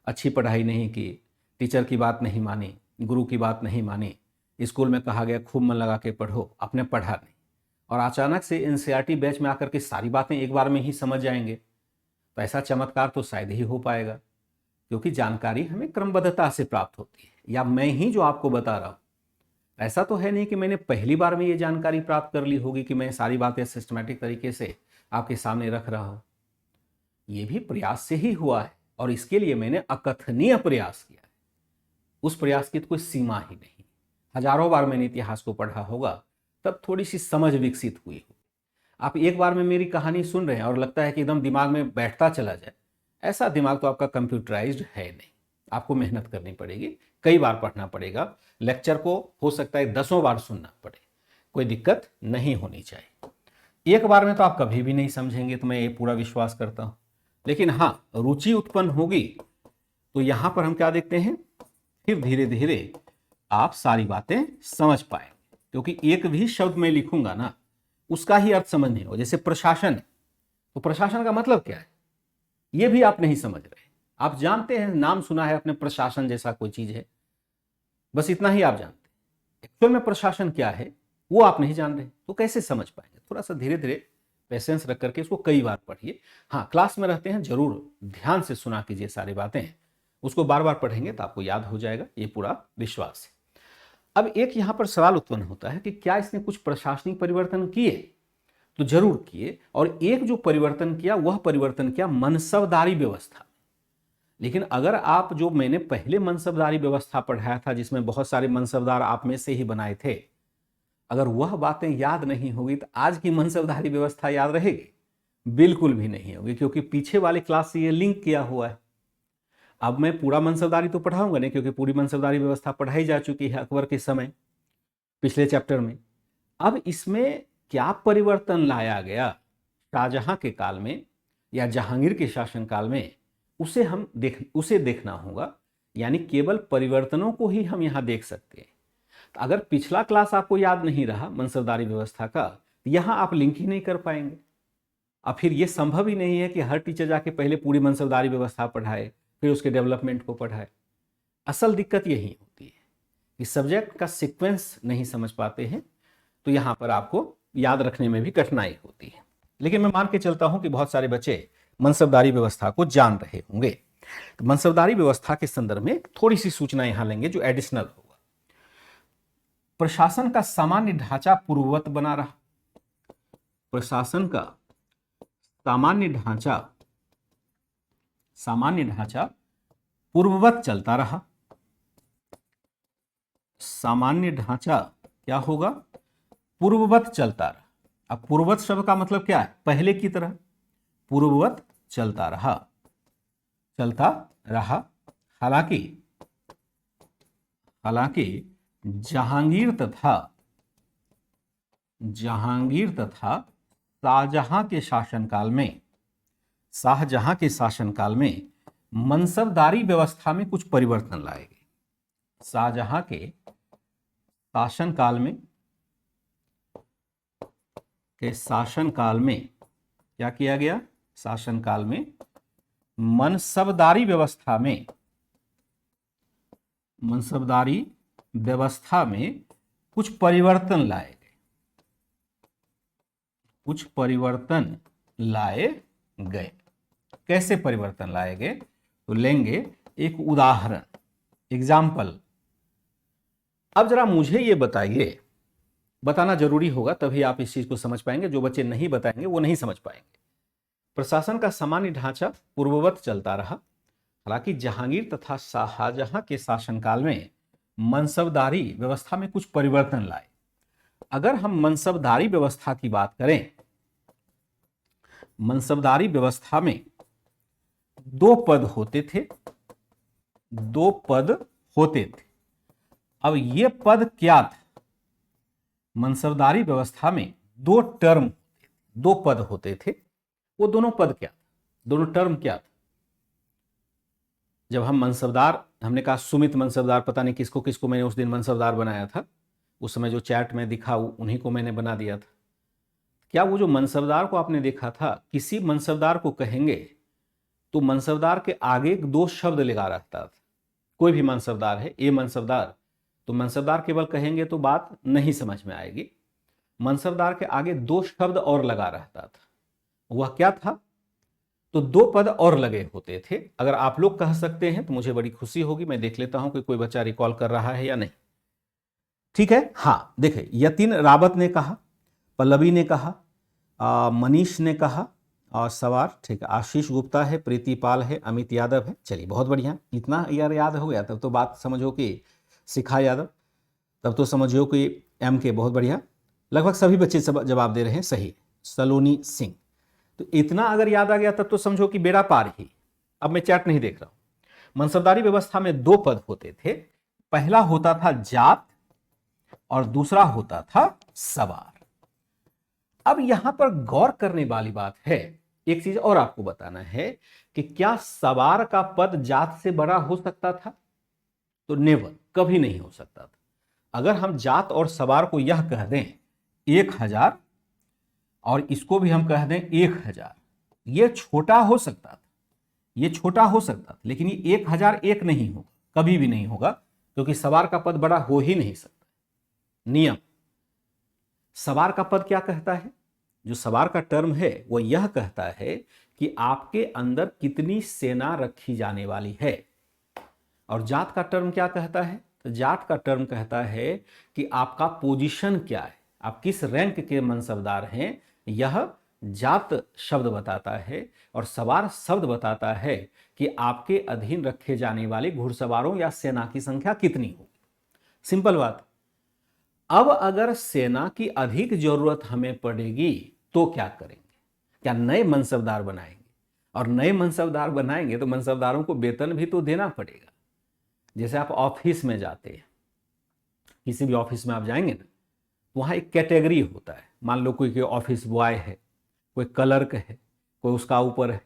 अच्छी पढ़ाई नहीं की, टीचर की बात नहीं मानी, गुरु की बात नहीं मानी, स्कूल में कहा गया खूब मन लगा के पढ़ो, आपने पढ़ा नहीं, और अचानक से एनसीईआरटी बैच में आकर के सारी बातें एक बार में ही समझ जाएंगे, तो ऐसा चमत्कार तो शायद ही हो पाएगा, क्योंकि जानकारी हमें क्रमबद्धता से प्राप्त होती है। या मैं ही जो आपको बता रहा हूँ, ऐसा तो है नहीं कि मैंने पहली बार में ये जानकारी प्राप्त कर ली होगी कि मैं सारी बातें सिस्टमैटिक तरीके से आपके सामने रख रहा हूँ। ये भी प्रयास से ही हुआ है, और इसके लिए मैंने अकथनीय प्रयास किया है। उस प्रयास की तो कोई सीमा ही नहीं। हजारों बार मैंने इतिहास को पढ़ा होगा, तब थोड़ी सी समझ विकसित हुई होगी। आप एक बार में मेरी कहानी सुन रहे हैं और लगता है कि एकदम दिमाग में बैठता चला जाए, ऐसा दिमाग तो आपका कंप्यूटराइज्ड है नहीं। आपको मेहनत करनी पड़ेगी, कई बार पढ़ना पड़ेगा, लेक्चर को हो सकता है 10 बार सुनना पड़े, कोई दिक्कत नहीं होनी चाहिए। एक बार में तो आप कभी भी नहीं समझेंगे, तो मैं ये पूरा विश्वास करता हूँ। लेकिन हाँ, रुचि उत्पन्न होगी तो यहां पर हम क्या देखते हैं, फिर धीरे धीरे आप सारी बातें समझ पाएंगे। क्योंकि एक भी शब्द मैं लिखूंगा ना, उसका ही अर्थ समझ नहीं हो। जैसे प्रशासन है, तो प्रशासन का मतलब क्या है, ये भी आप नहीं समझ रहे। आप जानते हैं, नाम सुना है अपने, प्रशासन जैसा कोई चीज है, बस इतना ही आप जानते हैं। एक्चुअल में प्रशासन क्या है, वो आप नहीं जान रहे तो कैसे समझ पाएंगे। थोड़ा सा धीरे धीरे पेशेंस रख करके इसको कई बार पढ़िए। हाँ, क्लास में रहते हैं जरूर ध्यान से सुना कीजिए सारी बातें, उसको बार बार पढ़ेंगे तो आपको याद हो जाएगा, ये पूरा विश्वास है। अब एक यहाँ पर सवाल उत्पन्न होता है कि क्या इसने कुछ प्रशासनिक परिवर्तन किए, तो जरूर किए, और एक जो परिवर्तन किया वह परिवर्तन किया मनसबदारी व्यवस्था। लेकिन अगर आप जो मैंने पहले मनसबदारी व्यवस्था पढ़ाया था जिसमें बहुत सारे मनसबदार आप में से ही बनाए थे, अगर वह बातें याद नहीं होगी तो आज की मनसबदारी व्यवस्था याद रहेगी? बिल्कुल भी नहीं होगी, क्योंकि पीछे वाले क्लास से ये लिंक किया हुआ है। अब मैं पूरा मनसबदारी तो पढ़ाऊंगा नहीं, क्योंकि पूरी मनसबदारी व्यवस्था पढ़ाई जा चुकी है अकबर के समय पिछले चैप्टर में। अब इसमें क्या परिवर्तन लाया गया शाहजहां के काल में या जहांगीर के शासनकाल में, उसे देखना होगा। यानी केवल परिवर्तनों को ही हम यहां देख सकते हैं। तो अगर पिछला क्लास आपको याद नहीं रहा मनसबदारी व्यवस्था का, तो यहां आप लिंक ही नहीं कर पाएंगे। अब फिर यह संभव ही नहीं है कि हर टीचर जाके पहले पूरी मनसबदारी व्यवस्था पढ़ाए फिर उसके डेवलपमेंट को पढ़ाए। असल दिक्कत यही होती है कि सब्जेक्ट का सीक्वेंस नहीं समझ पाते हैं, तो यहां पर आपको याद रखने में भी कठिनाई होती है। लेकिन मैं मान के चलता हूं कि बहुत सारे बच्चे मनसबदारी व्यवस्था को जान रहे होंगे। तो मनसबदारी व्यवस्था के संदर्भ में थोड़ी सी सूचना यहां लेंगे जो एडिशनल होगा। प्रशासन का सामान्य ढांचा पूर्ववत बना रहा। प्रशासन का सामान्य ढांचा पूर्ववत चलता रहा। सामान्य ढांचा क्या होगा? पूर्ववत चलता रहा। अब पूर्ववत शब्द का मतलब क्या है? पहले की तरह पूर्ववत चलता रहा। हालांकि जहांगीर तथा शाहजहां के शासनकाल में मनसबदारी व्यवस्था में कुछ परिवर्तन लाए गए। शाहजहां के शासनकाल में क्या किया गया? शासनकाल में मनसबदारी व्यवस्था में कुछ परिवर्तन लाए गए। कैसे परिवर्तन लाए गए? तो लेंगे एक उदाहरण, एग्जाम्पल। अब जरा मुझे ये बताइए, बताना जरूरी होगा तभी आप इस चीज को समझ पाएंगे। जो बच्चे नहीं बताएंगे वो नहीं समझ पाएंगे। प्रशासन का सामान्य ढांचा पूर्ववत चलता रहा। हालांकि जहांगीर तथा शाहजहां के शासनकाल में मनसबदारी व्यवस्था में कुछ परिवर्तन लाए। अगर हम मनसबदारी व्यवस्था की बात करें, मनसबदारी व्यवस्था में दो पद होते थे। अब ये पद क्या था? मनसबदारी व्यवस्था में दो पद होते थे। वो दोनों पद क्या था? दोनों टर्म क्या था? जब हम मनसबदार, हमने कहा सुमित मनसबदार, पता नहीं किसको किसको मैंने उस दिन मनसबदार बनाया था, उस समय जो चैट में दिखा उन्हीं को मैंने बना दिया था। क्या वो जो मनसबदार को आपने देखा था, किसी मनसबदार को कहेंगे तो मनसबदार के आगे दो शब्द लगा रहता था। कोई भी मनसबदार है, ए मनसबदार, तो मनसबदार केवल कहेंगे तो बात नहीं समझ में आएगी। मनसबदार के आगे दो शब्द और लगा रहता था। वह क्या था? तो दो पद और लगे होते थे। अगर आप लोग कह सकते हैं तो मुझे बड़ी खुशी होगी। मैं देख लेता हूं कि कोई बच्चा रिकॉल कर रहा है या नहीं। ठीक है, हाँ देखे, यतीन रावत ने कहा, पल्लवी ने कहा, मनीष ने कहा, और सवार, ठीक है, आशीष गुप्ता है, प्रीति पाल है, अमित यादव है। चलिए बहुत बढ़िया, इतना यार याद हो गया तब तो बात समझो कि शिखा यादव, तब तो समझो कि एम के, बहुत बढ़िया। लगभग सभी बच्चे जवाब दे रहे हैं सही। सलोनी सिंह, तो इतना अगर याद आ गया तब तो समझो कि बेड़ा पार ही। अब मैं चैट नहीं देख रहा हूं। मनसबदारी व्यवस्था में दो पद होते थे। पहला होता था जात और दूसरा होता था सवार। अब यहां पर गौर करने वाली बात है, एक चीज और आपको बताना है कि क्या सवार का पद जात से बड़ा हो सकता था? तो नेवर, कभी नहीं हो सकता था। अगर हम जात और सवार को यह कह दें 1000 और इसको भी हम कह दें 1000, ये छोटा हो सकता था, ये छोटा हो सकता था, लेकिन ये 1001 नहीं होगा, कभी भी नहीं होगा, क्योंकि सवार का पद बड़ा हो ही नहीं सकता। नियम, सवार का पद क्या कहता है? जो सवार का टर्म है वो यह कहता है कि आपके अंदर कितनी सेना रखी जाने वाली है। और जात का टर्म क्या कहता है? तो जात का टर्म कहता है कि आपका पोजीशन क्या है, आप किस रैंक के मनसबदार हैं, यह जात शब्द बताता है। और सवार शब्द बताता है कि आपके अधीन रखे जाने वाले घुड़सवारों या सेना की संख्या कितनी होगी। सिंपल बात। अब अगर सेना की अधिक जरूरत हमें पड़ेगी तो क्या करेंगे? क्या नए मनसबदार बनाएंगे? और नए मनसबदार बनाएंगे तो मनसबदारों को वेतन भी तो देना पड़ेगा। जैसे आप ऑफिस में जाते हैं, किसी भी ऑफिस में आप जाएंगे ना, वहाँ एक कैटेगरी होता है। मान लो कोई ऑफिस बॉय है, कोई क्लर्क है, कोई उसका ऊपर है,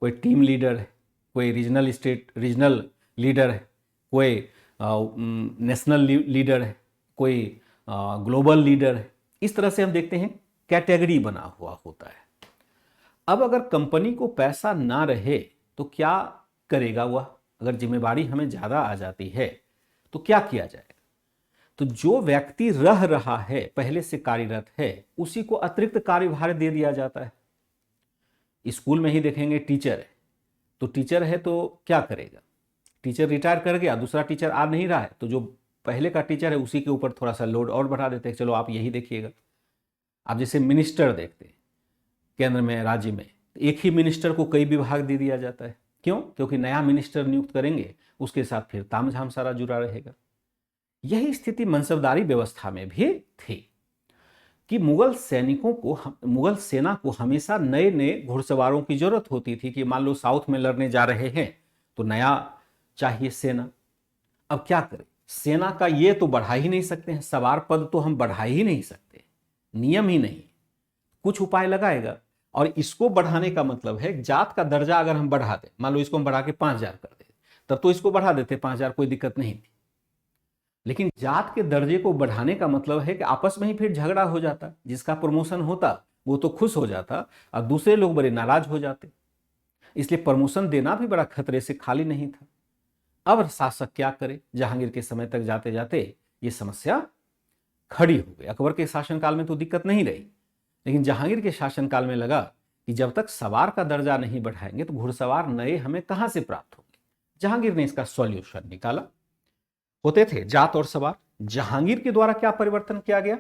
कोई टीम लीडर है, कोई रीजनल लीडर है, कोई नेशनल लीडर है, कोई ग्लोबल लीडर है। इस तरह से हम देखते हैं कैटेगरी बना हुआ होता है। अब अगर कंपनी को पैसा ना रहे तो क्या करेगा वह? अगर जिम्मेवारी हमें ज़्यादा आ जाती है तो क्या किया जाएगा? तो जो व्यक्ति रह रहा है, पहले से कार्यरत है, उसी को अतिरिक्त कार्यभार दे दिया जाता है। स्कूल में ही देखेंगे, टीचर है तो टीचर है तो क्या करेगा? टीचर रिटायर कर गया, दूसरा टीचर आ नहीं रहा है, तो जो पहले का टीचर है उसी के ऊपर थोड़ा सा लोड और बढ़ा देते हैं, चलो आप यही देखिएगा। आप जैसे मिनिस्टर देखते हैं केंद्र में, राज्य में, एक ही मिनिस्टर को कई विभाग दे दिया जाता है। क्यों? क्योंकि नया मिनिस्टर नियुक्त करेंगे, उसके साथ फिर तामझाम सारा जुड़ा रहेगा। यही स्थिति मनसबदारी व्यवस्था में भी थी कि मुगल सेना को हमेशा नए नए घुड़सवारों की जरूरत होती थी। कि मान लो साउथ में लड़ने जा रहे हैं तो नया चाहिए सेना। अब क्या करें? सेना का ये तो बढ़ा ही नहीं सकते हैं, सवार पद तो हम बढ़ा ही नहीं सकते, नियम ही नहीं। कुछ उपाय लगाएगा। और इसको बढ़ाने का मतलब है जात का दर्जा अगर हम बढ़ा दें, मान लो इसको हम बढ़ा के 5000 कर देते, तब तो इसको बढ़ा देते 5000, कोई दिक्कत नहीं थी। लेकिन जात के दर्जे को बढ़ाने का मतलब है कि आपस में ही फिर झगड़ा हो जाता, जिसका प्रमोशन होता वो तो खुश हो जाता और दूसरे लोग बड़े नाराज हो जाते। इसलिए प्रमोशन देना भी बड़ा खतरे से खाली नहीं था। अब शासक क्या करे? जहांगीर के समय तक जाते जाते ये समस्या खड़ी हो गई। अकबर के शासनकाल में तो दिक्कत नहीं रही, लेकिन जहांगीर के शासनकाल में लगा कि जब तक सवार का दर्जा नहीं बढ़ाएंगे तो घुड़सवार नए हमें कहां से प्राप्त होंगे। जहांगीर ने इसका सॉल्यूशन निकाला। होते थे जात और सवार। जहांगीर के द्वारा क्या परिवर्तन किया गया?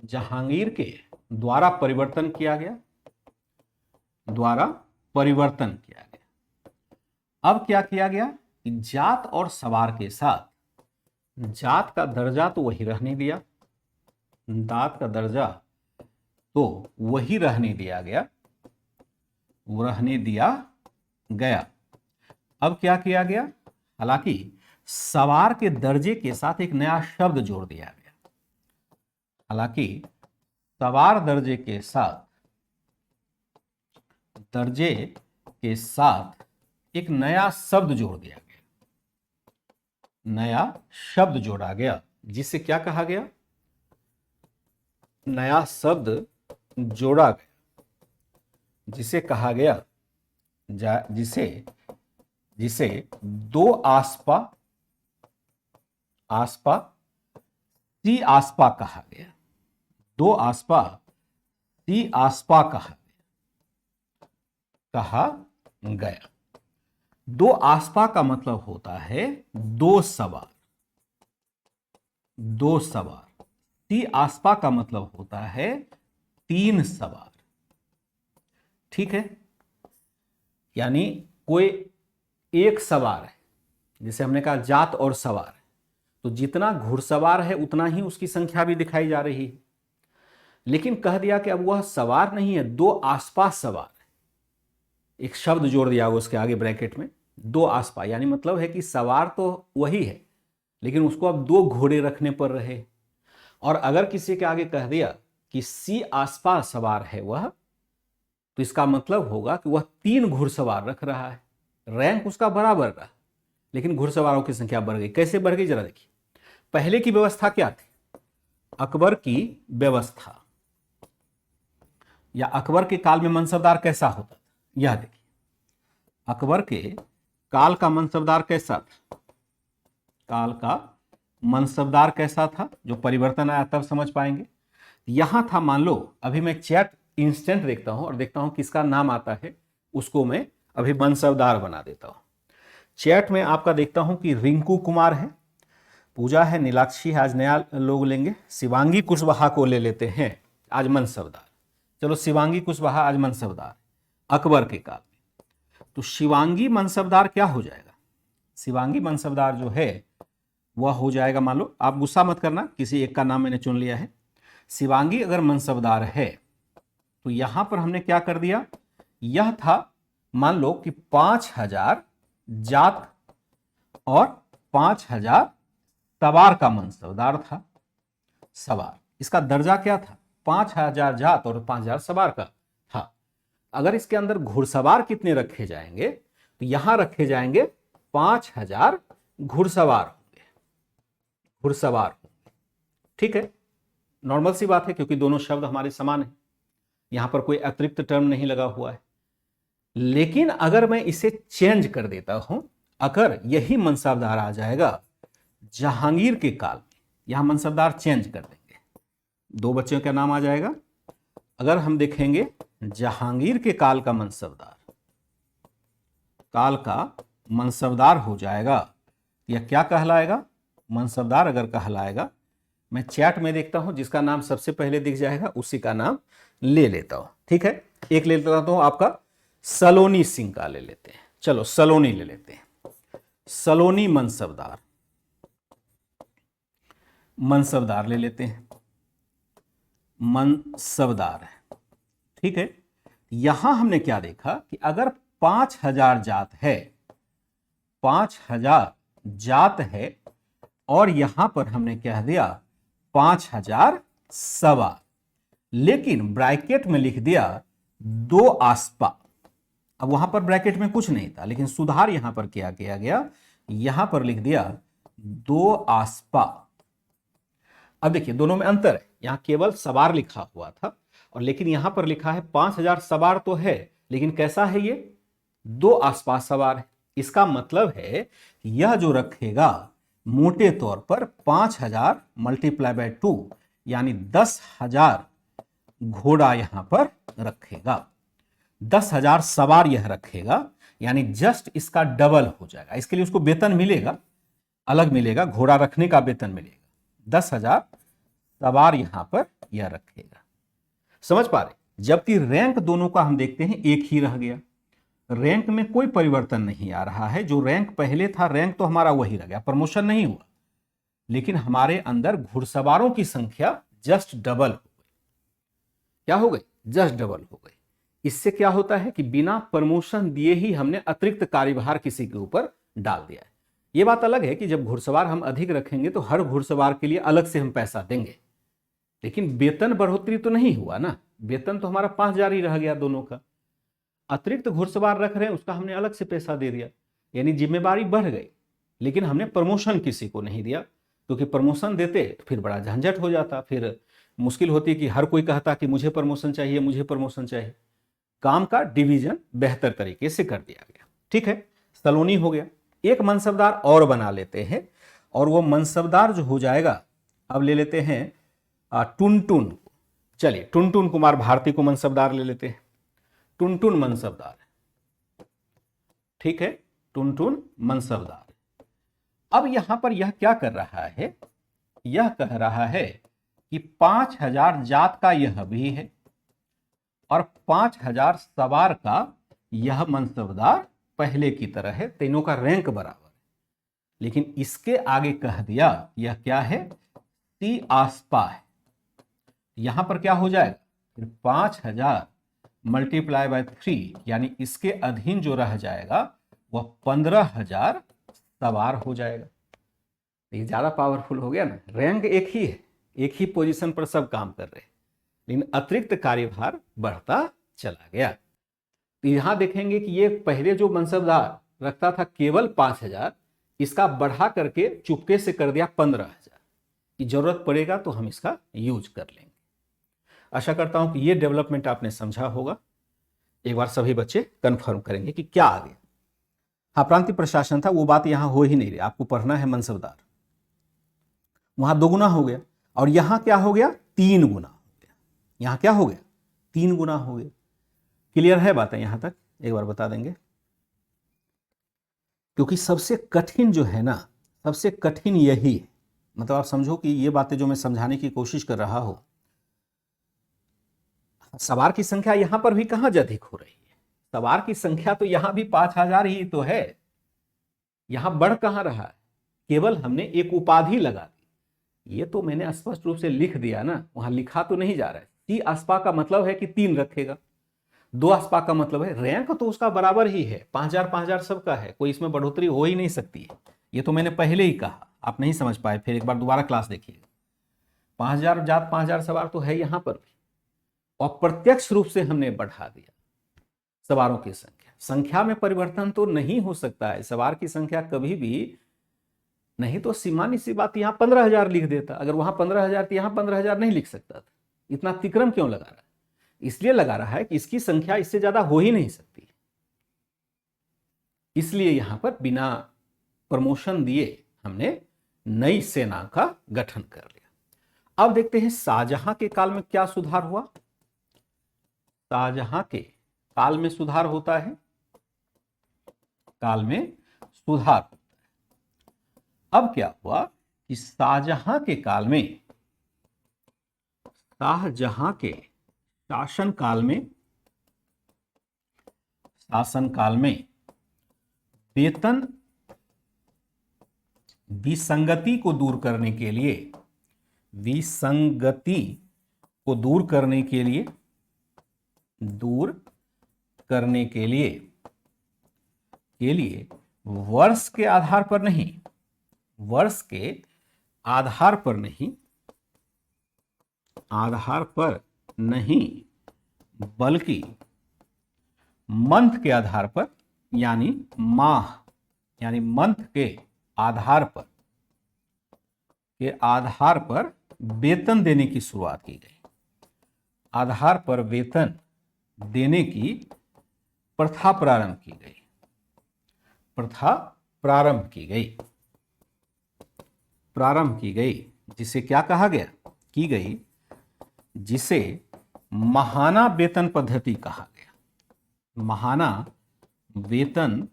जहांगीर के द्वारा परिवर्तन किया गया, अब क्या किया गया कि जात और सवार के साथ जात का दर्जा तो वही रहने दिया, दात का दर्जा तो वही रहने दिया गया। अब क्या किया गया? हालांकि सवार के दर्जे के साथ एक नया शब्द जोड़ दिया गया। सवार दर्जे के साथ एक नया शब्द जोड़ दिया गया, नया शब्द जोड़ा गया, जिसे क्या कहा गया? नया शब्द जोड़ा गया, जिसे कहा गया जिसे दो आस्पा सी आस्पा कहा गया। दो आस्पा सी आस्पा कहा गया। दो आस्पा का मतलब होता है दो सवार। सी आस्पा का मतलब होता है 3 सवार। ठीक है? यानी कोई एक सवार है, जैसे हमने कहा जात और सवार है, तो जितना घुड़सवार है उतना ही उसकी संख्या भी दिखाई जा रही है। लेकिन कह दिया कि अब वह सवार नहीं है, 2 आसपास सवार है। एक शब्द जोड़ दिया उसके आगे ब्रैकेट में, 2 आसपास, यानी मतलब है कि सवार तो वही है लेकिन उसको अब 2 घोड़े रखने पड़ रहे। और अगर किसी के आगे कह दिया कि सी आसपास सवार है वह, तो इसका मतलब होगा कि वह 3 घुड़सवार रख रहा है। रैंक उसका बराबर रहा लेकिन घुड़सवारों की संख्या बढ़ गई। कैसे बढ़ गई जरा देखिए। पहले की व्यवस्था क्या थी? अकबर की व्यवस्था या अकबर के काल में मनसबदार कैसा होता था, यह देखिए। अकबर के काल का मनसबदार कैसा था? काल का मनसबदार कैसा था, जो परिवर्तन आया तब समझ पाएंगे। यहां था, मान लो अभी मैं चैट इंस्टेंट देखता हूं और देखता हूं किसका नाम आता है, उसको मैं अभी मनसबदार बना देता हूं। चैट में आपका देखता हूं कि रिंकू कुमार है, पूजा है, नीलाक्षी है, आज नया लोग लेंगे, शिवांगी कुशवाहा को ले लेते हैं आज मनसबदार। चलो शिवांगी कुशवाहा आज मनसबदार, अकबर के काल में। तो शिवांगी मनसबदार क्या हो जाएगा, शिवांगी मनसबदार जो है वह हो जाएगा, मान लो, आप गुस्सा मत करना, किसी एक का नाम मैंने चुन लिया है। शिवांगी अगर मनसबदार है तो यहां पर हमने क्या कर दिया, यह था मान लो कि 5000 जात और 5000 सवार का मनसबदार था। सवार, इसका दर्जा क्या था, 5000 जात और 5000 सवार का था। अगर इसके अंदर घुड़सवार कितने रखे जाएंगे, तो यहां रखे जाएंगे 5000 घुड़सवार होंगे, घुड़सवार होंगे। ठीक है, नॉर्मल सी बात है, क्योंकि दोनों शब्द हमारे समान हैं, यहां पर कोई अतिरिक्त टर्म नहीं लगा हुआ है। लेकिन अगर मैं इसे चेंज कर देता हूं, अगर यही मनसबदार आ जाएगा जहांगीर के काल में, यहां मनसबदार चेंज कर देंगे, दो बच्चों का नाम आ जाएगा। अगर हम देखेंगे जहांगीर के काल का मनसबदार, काल का मनसबदार हो जाएगा, यह क्या कहलाएगा, मनसबदार अगर कहलाएगा, मैं चैट में देखता हूं जिसका नाम सबसे पहले दिख जाएगा उसी का नाम ले लेता हूं। ठीक है, एक ले लेता हूं आपका सलोनी सिंह का ले लेते हैं, चलो सलोनी ले लेते हैं, सलोनी मनसबदार, मनसबदार ले लेते हैं, मनसबदार है। ठीक है, यहां हमने क्या देखा कि अगर 5000 जात है, 5000 जात है, और यहां पर हमने कह दिया 5000 सवार, लेकिन ब्रैकेट में लिख दिया 2 आसपा। अब वहां पर ब्रैकेट में कुछ नहीं था, लेकिन सुधार यहां पर क्या किया गया, यहां पर लिख दिया 2 आसपा। अब देखिए दोनों में अंतर है, यहां केवल सवार लिखा हुआ था, और लेकिन यहां पर लिखा है 5000 सवार तो है, लेकिन कैसा है ये, 2 आसपास सवार है। इसका मतलब है कि यह जो रखेगा मोटे तौर पर 5000 मल्टीप्लाई बाय 2 यानी 10,000 घोड़ा यहां पर रखेगा, 10,000 सवार यह रखेगा, यानी जस्ट इसका डबल हो जाएगा। इसके लिए उसको वेतन मिलेगा, अलग मिलेगा, घोड़ा रखने का वेतन मिलेगा, 10,000 सवार यहां पर यह रखेगा। समझ पा रहे, जबकि रैंक दोनों का हम देखते हैं एक ही रह गया, रैंक में कोई परिवर्तन नहीं आ रहा है, जो रैंक पहले था रैंक तो हमारा वही रह गया, प्रमोशन नहीं हुआ, लेकिन हमारे अंदर घुड़सवारों की संख्या जस्ट डबल हो गई। क्या हो गई, जस्ट डबल हो गई। इससे क्या होता है कि बिना प्रमोशन दिए ही हमने अतिरिक्त कार्यभार किसी के ऊपर डाल दिया है। यह बात अलग है कि जब घुड़सवार हम अधिक रखेंगे तो हर घुड़सवार के लिए अलग से हम पैसा देंगे, लेकिन वेतन बढ़ोतरी तो नहीं हुआ ना, वेतन तो हमारा 5000 ही रह गया दोनों का। अतिरिक्त घुड़सवार रख रहे हैं उसका हमने अलग से पैसा दे दिया, यानी जिम्मेवारी बढ़ गई, लेकिन हमने प्रमोशन किसी को नहीं दिया, क्योंकि प्रमोशन देते तो फिर बड़ा झंझट हो जाता, फिर मुश्किल होती कि हर कोई कहता कि मुझे प्रमोशन चाहिए, मुझे प्रमोशन चाहिए। काम का डिवीजन बेहतर तरीके से कर दिया गया। ठीक है, सलोनी हो गया। एक मनसबदार और बना लेते हैं, और वो मनसबदार जो हो जाएगा, अब ले लेते हैं टुनटुन। चलिए टुनटुन कुमार भारती को मनसबदार ले लेते हैं, टुनटुन मनसबदार है। ठीक है, टुनटुन मनसबदार। अब यहां पर यह क्या कर रहा है, यह कह रहा है कि 5000 जात का यह भी है और 5000 सवार का यह मनसबदार पहले की तरह है, तीनों का रैंक बराबर है। लेकिन इसके आगे कह दिया यह क्या है, सी आसपा है। यहां पर क्या हो जाएगा, फिर 5000 मल्टीप्लाई बाय 3 यानी इसके अधीन जो रह जाएगा वह 15,000 सवार हो जाएगा। ये ज्यादा पावरफुल हो गया ना, रैंक एक ही है, एक ही पोजीशन पर सब काम कर रहे हैं, लेकिन अतिरिक्त कार्यभार बढ़ता चला गया। तो यहां देखेंगे कि ये पहले जो मनसबदार रखता था केवल 5000, इसका बढ़ा करके चुपके से कर दिया 15,000, की जरूरत पड़ेगा तो हम इसका यूज कर लेंगे। आशा करता हूं कि ये डेवलपमेंट आपने समझा होगा। एक बार सभी बच्चे कंफर्म करेंगे कि क्या आ गया। हाँ, प्रांतीय प्रशासन था, वो बात यहां हो ही नहीं रही, आपको पढ़ना है मनसबदार। वहां 2 गुना हो गया, और यहां क्या हो गया, 3 गुना हो गया। यहां क्या हो गया, 3 गुना हो गया। क्लियर है बातें यहां तक? एक बार बता देंगे। क्योंकि सबसे कठिन जो है ना, सबसे कठिन यही है। मतलब आप समझो कि ये बातें जो मैं समझाने की कोशिश कर रहा हूं, सवार की संख्या यहां पर भी कहां अधिक हो रही है, सवार की संख्या तो यहां भी 5000 ही तो है, यहां बढ़ कहां रहा है, केवल हमने एक उपाधि लगा दी। ये तो मैंने स्पष्ट रूप से लिख दिया ना, वहां लिखा तो नहीं जा रहा है। सी आसपा का मतलब है कि 3 रखेगा, 2 आसपा का मतलब है रैंक तो उसका बराबर ही है, 5000 सबका है, कोई इसमें बढ़ोतरी हो ही नहीं सकती है। ये तो मैंने पहले ही कहा, आप नहीं समझ पाए, फिर एक बार दोबारा क्लास देखिए। 5000 जात 5000 सवार तो है यहां पर भी, अप्रत्यक्ष रूप से हमने बढ़ा दिया सवारों की संख्या। संख्या में परिवर्तन तो नहीं हो सकता है, सवार की संख्या कभी भी नहीं, तो सामान्य सी बात, यहां 15000 लिख देता, अगर वहां 15000 तो यहां 15000 नहीं लिख सकता था। इतना तिक्रम क्यों लगा रहा है? इसलिए लगा रहा है कि इसकी संख्या इससे ज्यादा हो ही नहीं सकती, इसलिए यहां पर बिना प्रमोशन दिए हमने नई सेना का गठन कर लिया। अब देखते हैं शाहजहां के काल में क्या सुधार हुआ। शाहजहां के काल में सुधार होता है, काल में सुधार होता है। अब क्या हुआ कि शाहजहां के काल में, शाहजहां के शासनकाल में वेतन विसंगति को दूर करने के लिए, विसंगति को दूर करने के लिए वर्ष के आधार पर नहीं, वर्ष के आधार पर नहीं बल्कि मंथ के आधार पर, यानी माह, यानी मंथ के आधार पर वेतन देने की शुरुआत की गई। आधार पर वेतन देने की प्रथा प्रारंभ की गई, प्रारंभ की गई, जिसे क्या कहा गया, की गई, जिसे महाना वेतन पद्धति कहा गया। महाना वेतन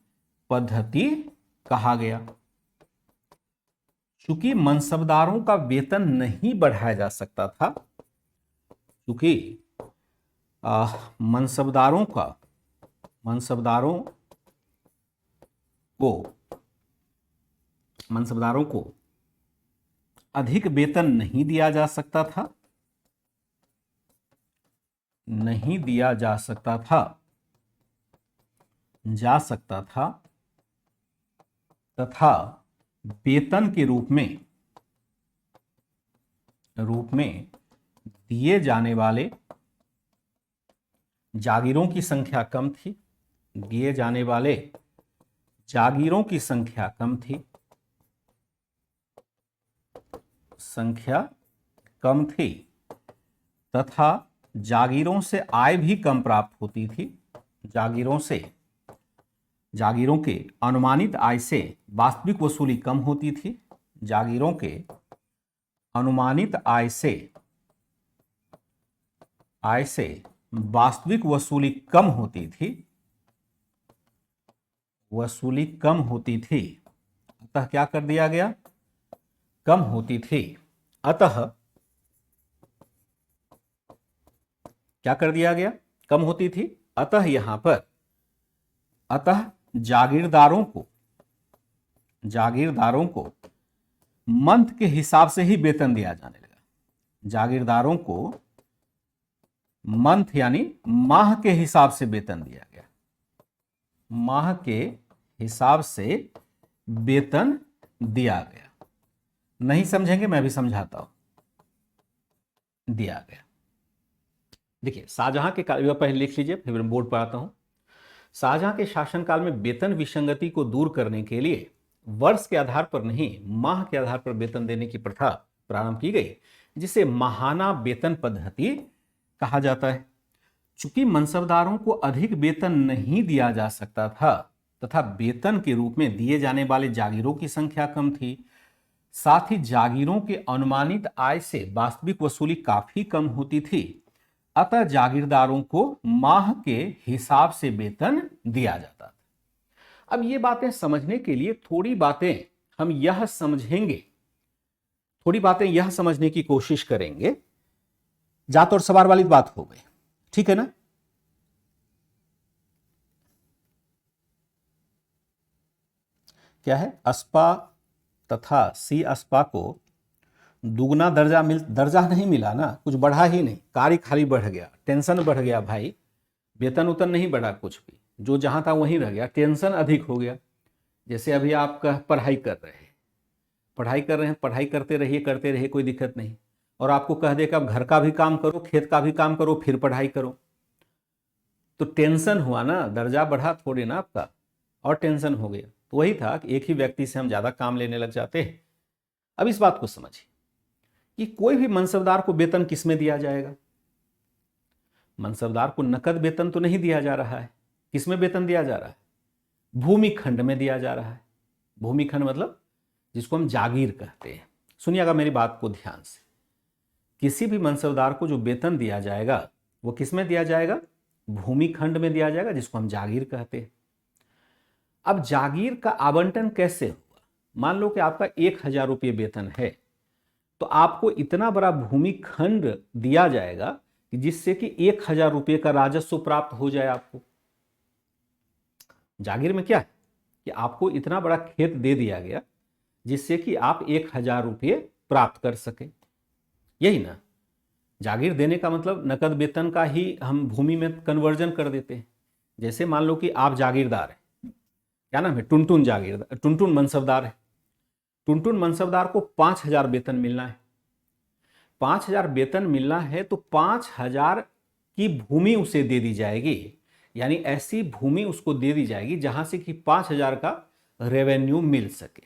पद्धति कहा गया। चूंकि मनसबदारों का वेतन नहीं बढ़ाया जा सकता था, क्योंकि मनसबदारों को अधिक वेतन नहीं दिया जा सकता था, तथा वेतन के रूप में दिए जाने वाले जागीरों की संख्या कम थी, दिए जाने वाले जागीरों की संख्या कम थी, तथा जागीरों से आय भी कम प्राप्त होती थी। जागीरों के अनुमानित आय से वास्तविक वसूली कम होती थी। जागीरों के अनुमानित आय से वास्तविक वसूली कम होती थी। अतः क्या कर दिया गया, कम होती थी, अतः क्या कर दिया गया, कम होती थी, अतः यहां पर, अतः जागीरदारों को मंथ के हिसाब से ही वेतन दिया जाने लगा। जागीरदारों को मंथ यानी माह के हिसाब से वेतन दिया गया, माह के हिसाब से वेतन दिया गया। नहीं समझेंगे, मैं भी समझाता हूं, दिया गया। देखिए शाहजहां के काल, पहले लिख लीजिए फिर मैं बोर्ड पर आता हूं। शाहजहां के शासनकाल में वेतन विसंगति को दूर करने के लिए वर्ष के आधार पर नहीं, माह के आधार पर वेतन देने की प्रथा प्रारंभ की गई, जिसे महाना वेतन पद्धति कहा जाता है। चूंकि मनसबदारों को अधिक वेतन नहीं दिया जा सकता था तथा वेतन के रूप में दिए जाने वाले जागीरों की संख्या कम थी, साथ ही जागीरों के अनुमानित आय से वास्तविक वसूली काफी कम होती थी, अतः जागीरदारों को माह के हिसाब से वेतन दिया जाता था। अब ये बातें समझने के लिए थोड़ी बातें यह समझने की कोशिश करेंगे। जात और सवार वाली बात हो गई, ठीक है ना। क्या है, अस्पा तथा सी अस्पा को दुगना दर्जा नहीं मिला ना, कुछ बढ़ा ही नहीं, कार्य खाली बढ़ गया, टेंशन बढ़ गया भाई, वेतन उतन नहीं बढ़ा कुछ भी, जो जहां था वहीं रह गया, टेंशन अधिक हो गया। जैसे अभी आप पढ़ाई कर रहे हैं, पढ़ाई करते रहिए, कोई दिक्कत नहीं, और आपको कह दे कि अब घर का भी काम करो, खेत का भी काम करो, फिर पढ़ाई करो, तो टेंशन हुआ ना, दर्जा बढ़ा थोड़े ना आपका, और टेंशन हो गया। तो वही था कि एक ही व्यक्ति से हम ज्यादा काम लेने लग जाते हैं। अब इस बात को समझिए कि कोई भी मनसबदार को वेतन किस में दिया जाएगा। मनसबदार को नकद वेतन तो नहीं दिया जा रहा है, किस में वेतन दिया जा रहा है, भूमि खंड में दिया जा रहा है। भूमि खंड मतलब जिसको हम जागीर कहते हैं। सुनिएगा मेरी बात को ध्यान से, किसी भी मनसबदार को जो वेतन दिया जाएगा वो किस में दिया जाएगा, भूमि खंड में दिया जाएगा, जिसको हम जागीर कहते हैं। अब जागीर का आवंटन कैसे हुआ, मान लो कि आपका 1000 रुपये वेतन है, तो आपको इतना बड़ा भूमि खंड दिया जाएगा कि जिससे कि 1000 रुपये का राजस्व प्राप्त हो जाए आपको। जागीर में क्या है कि आपको इतना बड़ा खेत दे दिया गया जिससे कि आप 1000 रुपये प्राप्त कर सके, यही ना। जागीर देने का मतलब नकद वेतन का ही हम भूमि में कन्वर्जन कर देते हैं। जैसे मान लो कि आप जागीरदार हैं, क्या नाम है, टुनटुन मनसबदार है। टुनटुन मनसबदार को 5000 वेतन मिलना है। 5000 वेतन मिलना है तो 5000 की भूमि उसे दे दी जाएगी, यानी ऐसी भूमि उसको दे दी जाएगी जहां से कि 5000 का रेवेन्यू मिल सके।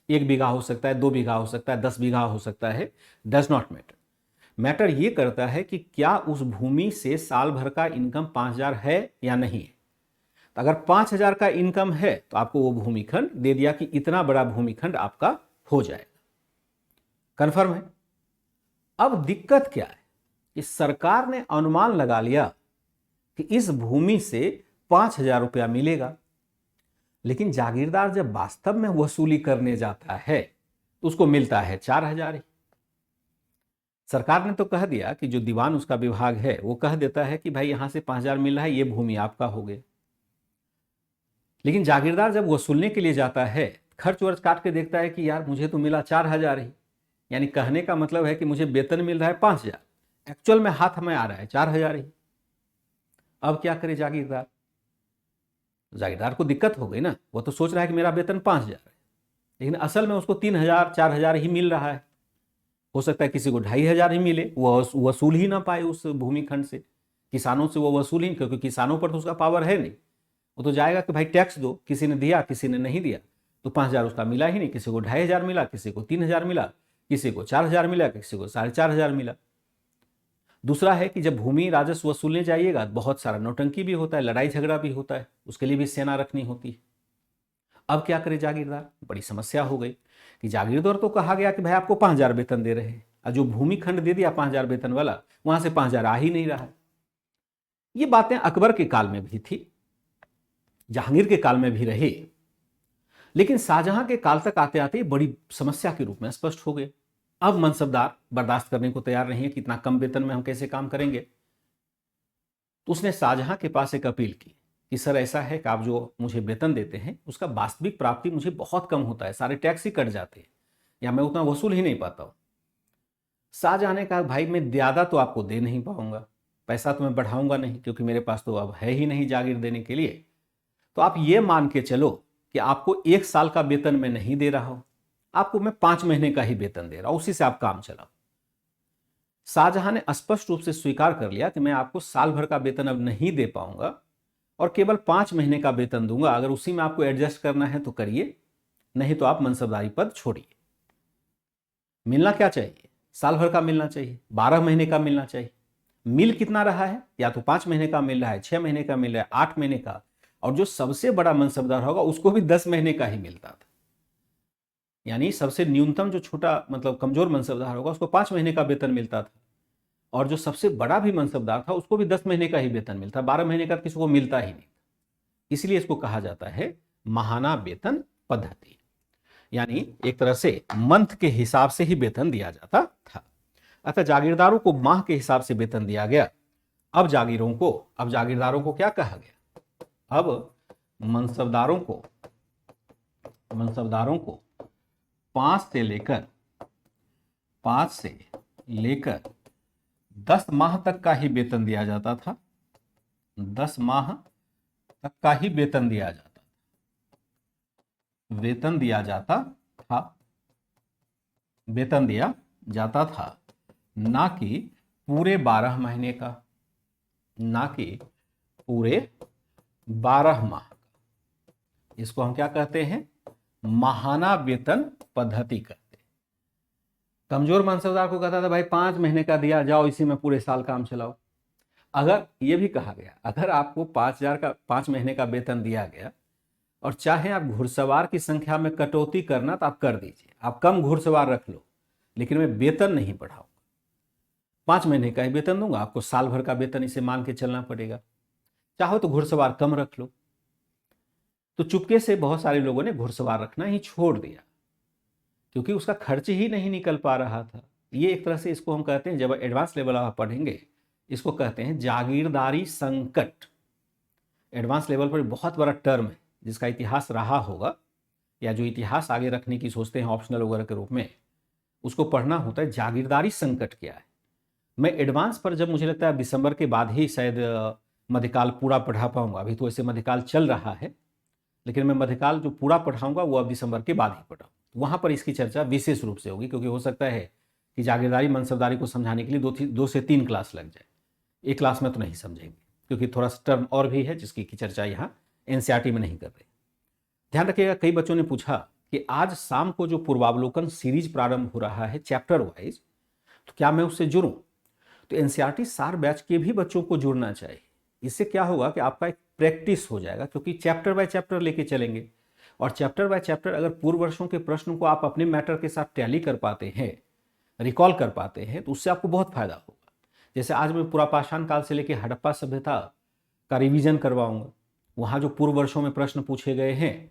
1 बीघा हो सकता है, 2 बीघा हो सकता है, 10 बीघा हो सकता है, डज नॉट मैटर। मैटर ये करता है कि क्या उस भूमि से साल भर का इनकम 5000 है या नहीं है। तो अगर 5000 का इनकम है तो आपको वो भूमिखंड दे दिया कि इतना बड़ा भूमिखंड आपका हो जाएगा। कंफर्म है। अब दिक्कत क्या है कि सरकार ने अनुमान लगा लिया कि इस भूमि से 5000 रुपया मिलेगा, लेकिन जागीरदार जब वास्तव में वसूली करने जाता है तो उसको मिलता है 4000 ही। सरकार ने तो कह दिया कि जो दीवान उसका विभाग है वो कह देता है कि भाई यहां से 5000 मिल रहा है, ये भूमि आपका हो गया। लेकिन जागीरदार जब वसूलने के लिए जाता है, खर्च वर्च काट के देखता है कि यार मुझे तो मिला 4000 ही, यानी कहने का मतलब है कि मुझे वेतन मिल रहा है 5000, एक्चुअल में हाथ में आ रहा है 4000 ही। अब क्या करे जागीरदार, जागीरदार को दिक्कत हो गई ना। वो तो सोच रहा है कि मेरा वेतन 5000 है, लेकिन असल में उसको 3000 4000 ही मिल रहा है। हो सकता है किसी को 2500 ही मिले, वो वसूल ही ना पाए उस भूमिखंड से, किसानों से वो वसूल ही, क्योंकि किसानों पर तो उसका पावर है नहीं। वो तो जाएगा कि भाई टैक्स दो, किसी ने दिया किसी ने नहीं दिया, तो 5000 उसका मिला ही नहीं। किसी को 2500 मिला, किसी को 3000 मिला, किसी को 4000 मिला, किसी को 4500 मिला। दूसरा है कि जब भूमि राजस्व वसूलने जाइएगा बहुत सारा नौटंकी भी होता है, लड़ाई झगड़ा भी होता है, उसके लिए भी सेना रखनी होती है। अब क्या करे जागीरदार, बड़ी समस्या हो गई कि जागीरदार तो कहा गया कि भाई आपको 5000 वेतन दे रहे हैं, और जो भूमि खंड दे दिया 5000 वेतन वाला, वहां से 5000 आ ही नहीं रहा है। ये बातें अकबर के काल में भी थी, जहांगीर के काल में भी रही, लेकिन शाहजहां के काल तक आते आते बड़ी समस्या के रूप में स्पष्ट हो गए। अब मनसबदार बर्दाश्त करने को तैयार नहीं है कि इतना कम वेतन में हम कैसे काम करेंगे। तो उसने शाहजहां के पास एक अपील की कि सर ऐसा है कि आप जो मुझे वेतन देते हैं उसका वास्तविक प्राप्ति मुझे बहुत कम होता है, सारे टैक्स ही कट जाते हैं, या मैं उतना वसूल ही नहीं पाता हूं। शाहजहां ने कहा भाई मैं ज्यादा तो आपको दे नहीं पाऊंगा, पैसा तो मैं बढ़ाऊंगा नहीं, क्योंकि मेरे पास तो अब है ही नहीं जागीर देने के लिए। तो आप ये मान के चलो कि आपको 1 साल का वेतन मैं नहीं दे रहा हूं, आपको मैं 5 महीने का ही वेतन दे रहा हूं, उसी से आप काम चलाओ। शाहजहां ने स्पष्ट रूप से स्वीकार कर लिया कि मैं आपको साल भर का वेतन अब नहीं दे पाऊंगा और केवल 5 महीने का वेतन दूंगा। अगर उसी में आपको एडजस्ट करना है तो करिए, नहीं तो आप मनसबदारी पद छोड़िए। मिलना क्या चाहिए, साल भर का मिलना चाहिए, 12 महीने का मिलना चाहिए। मिल कितना रहा है, या तो 5 महीने का मिल रहा है, 6 महीने का मिल रहा है, 8 महीने का, और जो सबसे बड़ा मनसबदार होगा उसको भी 10 महीने का ही मिलता था। यानी सबसे न्यूनतम जो छोटा मतलब कमजोर मनसबदार होगा उसको 5 महीने का वेतन मिलता था, और जो सबसे बड़ा भी मनसबदार था उसको भी 10 महीने का ही वेतन मिलता, 12 महीने का किसी को मिलता ही नहीं। इसलिए इसको कहा जाता है माहाना वेतन पद्धति, यानी एक तरह से मंथ के हिसाब से ही वेतन दिया जाता था। अतः जागीरदारों को माह के हिसाब से वेतन दिया गया। अब जागीरदारों को क्या कहा गया? अब मनसबदारों को 5 से लेकर 10 माह तक का ही वेतन दिया जाता था। 10 माह तक का ही वेतन दिया जाता था, ना कि पूरे 12 महीने का, ना कि पूरे 12 माह का। इसको हम क्या कहते हैं? माहाना वेतन पद्धति कहते हैं। कमजोर मनसबदार को कहता था भाई 5 महीने का दिया, जाओ इसी में पूरे साल काम चलाओ। अगर ये भी कहा गया, अगर आपको 5,000 का 5 महीने का वेतन दिया गया और चाहे आप घुड़सवार की संख्या में कटौती करना तो आप कर दीजिए, आप कम घुड़सवार रख लो, लेकिन मैं वेतन नहीं बढ़ाऊंगा, 5 महीने का ही वेतन दूंगा, आपको साल भर का वेतन इसे मान के चलना पड़ेगा। चाहो तो घुड़सवार कम रख लो। तो चुपके से बहुत सारे लोगों ने घुड़सवार रखना ही छोड़ दिया, क्योंकि उसका खर्च ही नहीं निकल पा रहा था। ये एक तरह से इसको हम कहते हैं, जब एडवांस लेवल आप पढ़ेंगे इसको कहते हैं जागीरदारी संकट। एडवांस लेवल पर बहुत बड़ा टर्म है जिसका इतिहास रहा होगा, या जो इतिहास आगे रखने की सोचते हैं ऑप्शनल वगैरह के रूप में, उसको पढ़ना होता है जागीरदारी संकट क्या है। मैं एडवांस पर जब मुझे लगता है दिसंबर के बाद ही शायद मध्यकाल पूरा पढ़ा पाऊंगा। अभी तो ऐसे मध्यकाल चल रहा है, लेकिन मैं मध्यकाल जो पूरा पढ़ाऊंगा वो अब दिसंबर के बाद ही पढ़ाऊँ। वहाँ पर इसकी चर्चा विशेष रूप से होगी, क्योंकि हो सकता है कि जागीरदारी मनसबदारी को समझाने के लिए 2 से 3 क्लास लग जाए। एक क्लास में तो नहीं समझेंगे, क्योंकि थोड़ा सा टर्म और भी है जिसकी की चर्चा यहाँ एनसीईआरटी में नहीं कर रहे। ध्यान रखिएगा, कई बच्चों ने पूछा कि आज शाम को जो पूर्वावलोकन सीरीज प्रारंभ हो रहा है चैप्टर वाइज, तो क्या मैं उससे जुड़ूं? तो एनसीईआरटी सार बैच के भी बच्चों को जुड़ना चाहिए। इससे क्या होगा कि आपका एक प्रैक्टिस हो जाएगा, क्योंकि चैप्टर बाय चैप्टर लेके चलेंगे, और चैप्टर बाय चैप्टर अगर पूर्व वर्षों के प्रश्न को आप अपने मैटर के साथ टैली कर पाते हैं, रिकॉल कर पाते हैं, तो उससे आपको बहुत फायदा होगा। जैसे आज मैं पुरापाषाण काल से लेकर हड़प्पा सभ्यता का रिवीजन करवाऊंगा, वहाँ जो पूर्व वर्षों में प्रश्न पूछे गए हैं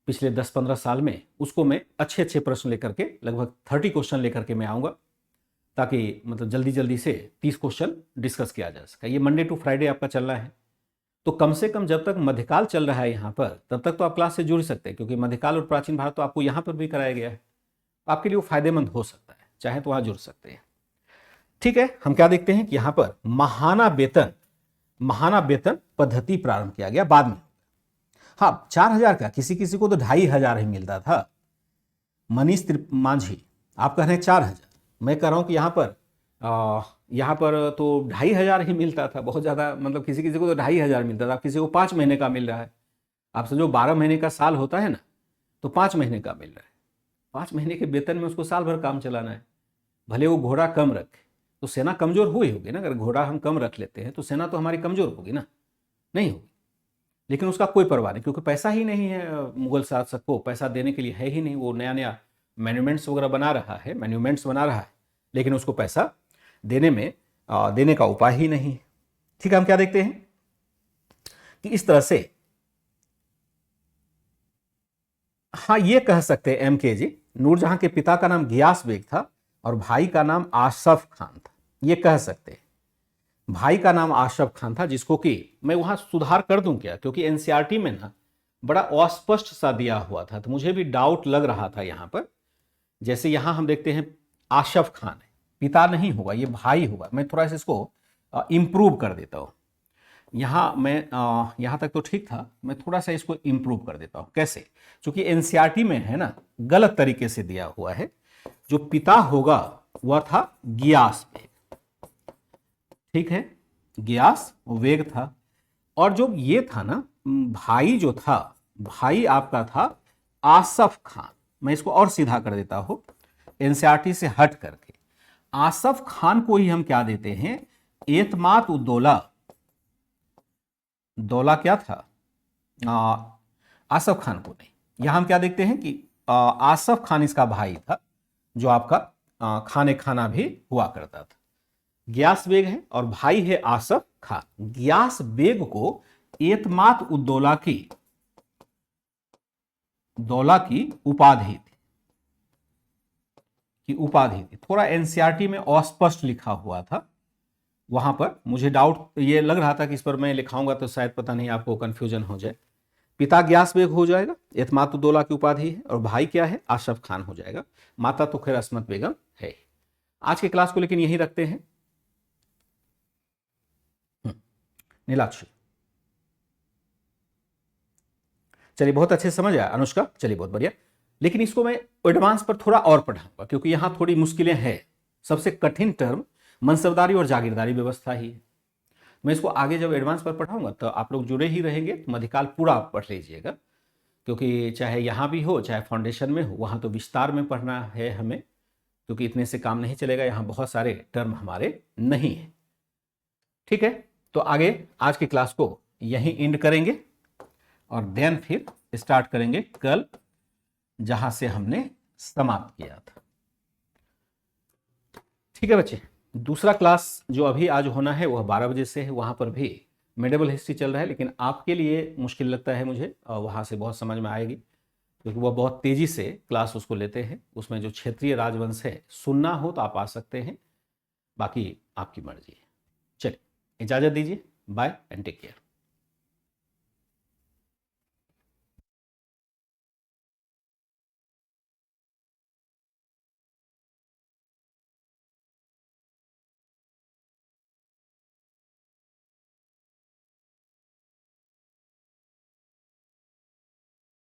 पिछले 10-15 साल में, उसको मैं अच्छे प्रश्न लेकर के लगभग 30 क्वेश्चन लेकर के मैं आऊँगा, ताकि मतलब जल्दी से 30 क्वेश्चन डिस्कस किया जा सके। ये मंडे टू फ्राइडे आपका चल रहा है, तो कम से कम जब तक मध्यकाल चल रहा है यहाँ पर, तब तक तो आप क्लास से जुड़ सकते हैं, क्योंकि मध्यकाल और प्राचीन भारत तो आपको यहाँ पर भी कराया गया है। आपके लिए वो फायदेमंद हो सकता है, चाहे तो वहाँ जुड़ सकते हैं। ठीक है, हम क्या देखते हैं कि यहाँ पर माहाना वेतन पद्धति प्रारंभ किया गया बाद में। हाँ, 4,000 का, किसी को तो 2,500 ही मिलता था। मनीष मांझी आप कह रहे हैं 4,000, मैं कह रहा हूँ कि यहाँ पर तो 2,500 ही मिलता था। बहुत ज़्यादा, मतलब किसी को तो 2,500 मिलता था, किसी को 5 महीने का मिल रहा है। आप समझो 12 महीने का साल होता है ना, तो 5 महीने का मिल रहा है। 5 महीने के वेतन में उसको साल भर काम चलाना है। भले वो घोड़ा कम रखे तो सेना कमजोर हुई होगी ना। अगर घोड़ा हम कम रख लेते हैं तो सेना तो हमारी कमजोर होगी ना, नहीं होगी। लेकिन उसका कोई परवाह नहीं, क्योंकि पैसा ही नहीं है। मुगल शासक को पैसा देने के लिए है ही नहीं। वो नया मॉन्यूमेंट्स वगैरह बना रहा है, लेकिन उसको पैसा देने का उपाय ही नहीं। ठीक है, हम क्या देखते हैं कि इस तरह से, हाँ, ये कह सकते हैं एम के जी, नूरजहां के पिता का नाम गियास बेग था और भाई का नाम आशफ खान था। ये कह सकते हैं भाई का नाम आशफ खान था, जिसको कि मैं वहां सुधार कर दूं क्या, क्योंकि एनसीईआरटी में ना बड़ा अस्पष्ट सा दिया हुआ था, तो मुझे भी डाउट लग रहा था यहां पर। जैसे यहां हम देखते हैं आशफ खान है, पिता नहीं होगा, ये भाई होगा। मैं थोड़ा सा इसको इंप्रूव कर देता हूं। यहाँ तक तो ठीक था, मैं थोड़ा सा इसको इंप्रूव कर देता हूं। कैसे? क्योंकि एनसीईआरटी में है ना, गलत तरीके से दिया हुआ है। जो पिता होगा वह था गियास बेग, ठीक है, गियास वेग था। और जो ये था ना भाई, जो था भाई आपका था आसफ खान। मैं इसको और सीधा कर देता हूं, एनसीईआरटी से हट करके आसफ खान को ही हम क्या देते हैं, एतमात उद्दौला। दौला क्या था? आसफ खान को नहीं। यहां हम क्या देखते हैं कि आसफ खान इसका भाई था, जो आपका खाने खाना भी हुआ करता था। गियास बेग है और भाई है आसफ खान। गियास बेग को एतमाद उद्दौला की उपाधि थी। थोड़ा एनसीईआरटी में अस्पष्ट लिखा हुआ था, वहां पर मुझे डाउट ये लग रहा था कि इस पर मैं लिखाऊंगा तो शायद पता नहीं आपको कंफ्यूजन हो जाए। पिता गियास बेग हो जाएगा, एतमाद उद्दौला की उपाधि है, और भाई क्या है, आशफ खान हो जाएगा। माता तो खैर असमत बेगम है। आज के क्लास को लेकिन यही रखते हैं। नीलाक्षी, चलिए बहुत अच्छे समझ आया। अनुष्का, चलिए बहुत बढ़िया। लेकिन इसको मैं एडवांस पर थोड़ा और पढ़ाऊंगा, क्योंकि यहां थोड़ी मुश्किलें हैं। सबसे कठिन टर्म मनसबदारी और जागीरदारी व्यवस्था ही है। मैं इसको आगे जब एडवांस पर पढ़ाऊंगा तो आप लोग जुड़े ही रहेंगे, तो मध्यकाल पूरा पढ़ लीजिएगा, क्योंकि चाहे यहाँ भी हो चाहे फाउंडेशन में हो, वहाँ तो विस्तार में पढ़ना है हमें, क्योंकि इतने से काम नहीं चलेगा, यहाँ बहुत सारे टर्म हमारे नहीं हैं। ठीक है, तो आगे आज की क्लास को यहीं एंड करेंगे और देन फिर स्टार्ट करेंगे कल जहां से हमने समाप्त किया था। ठीक है बच्चे, दूसरा क्लास जो अभी आज होना है वह 12 बजे से है। वहां पर भी मेडिवल हिस्ट्री चल रहा है, लेकिन आपके लिए मुश्किल लगता है मुझे, और वहां से बहुत समझ में आएगी, क्योंकि वह बहुत तेजी से क्लास उसको लेते हैं। उसमें जो क्षेत्रीय राजवंश है, सुनना हो तो आप आ सकते हैं, बाकी आपकी मर्जी है। चलिए इजाजत दीजिए, बाय एंड टेक केयर।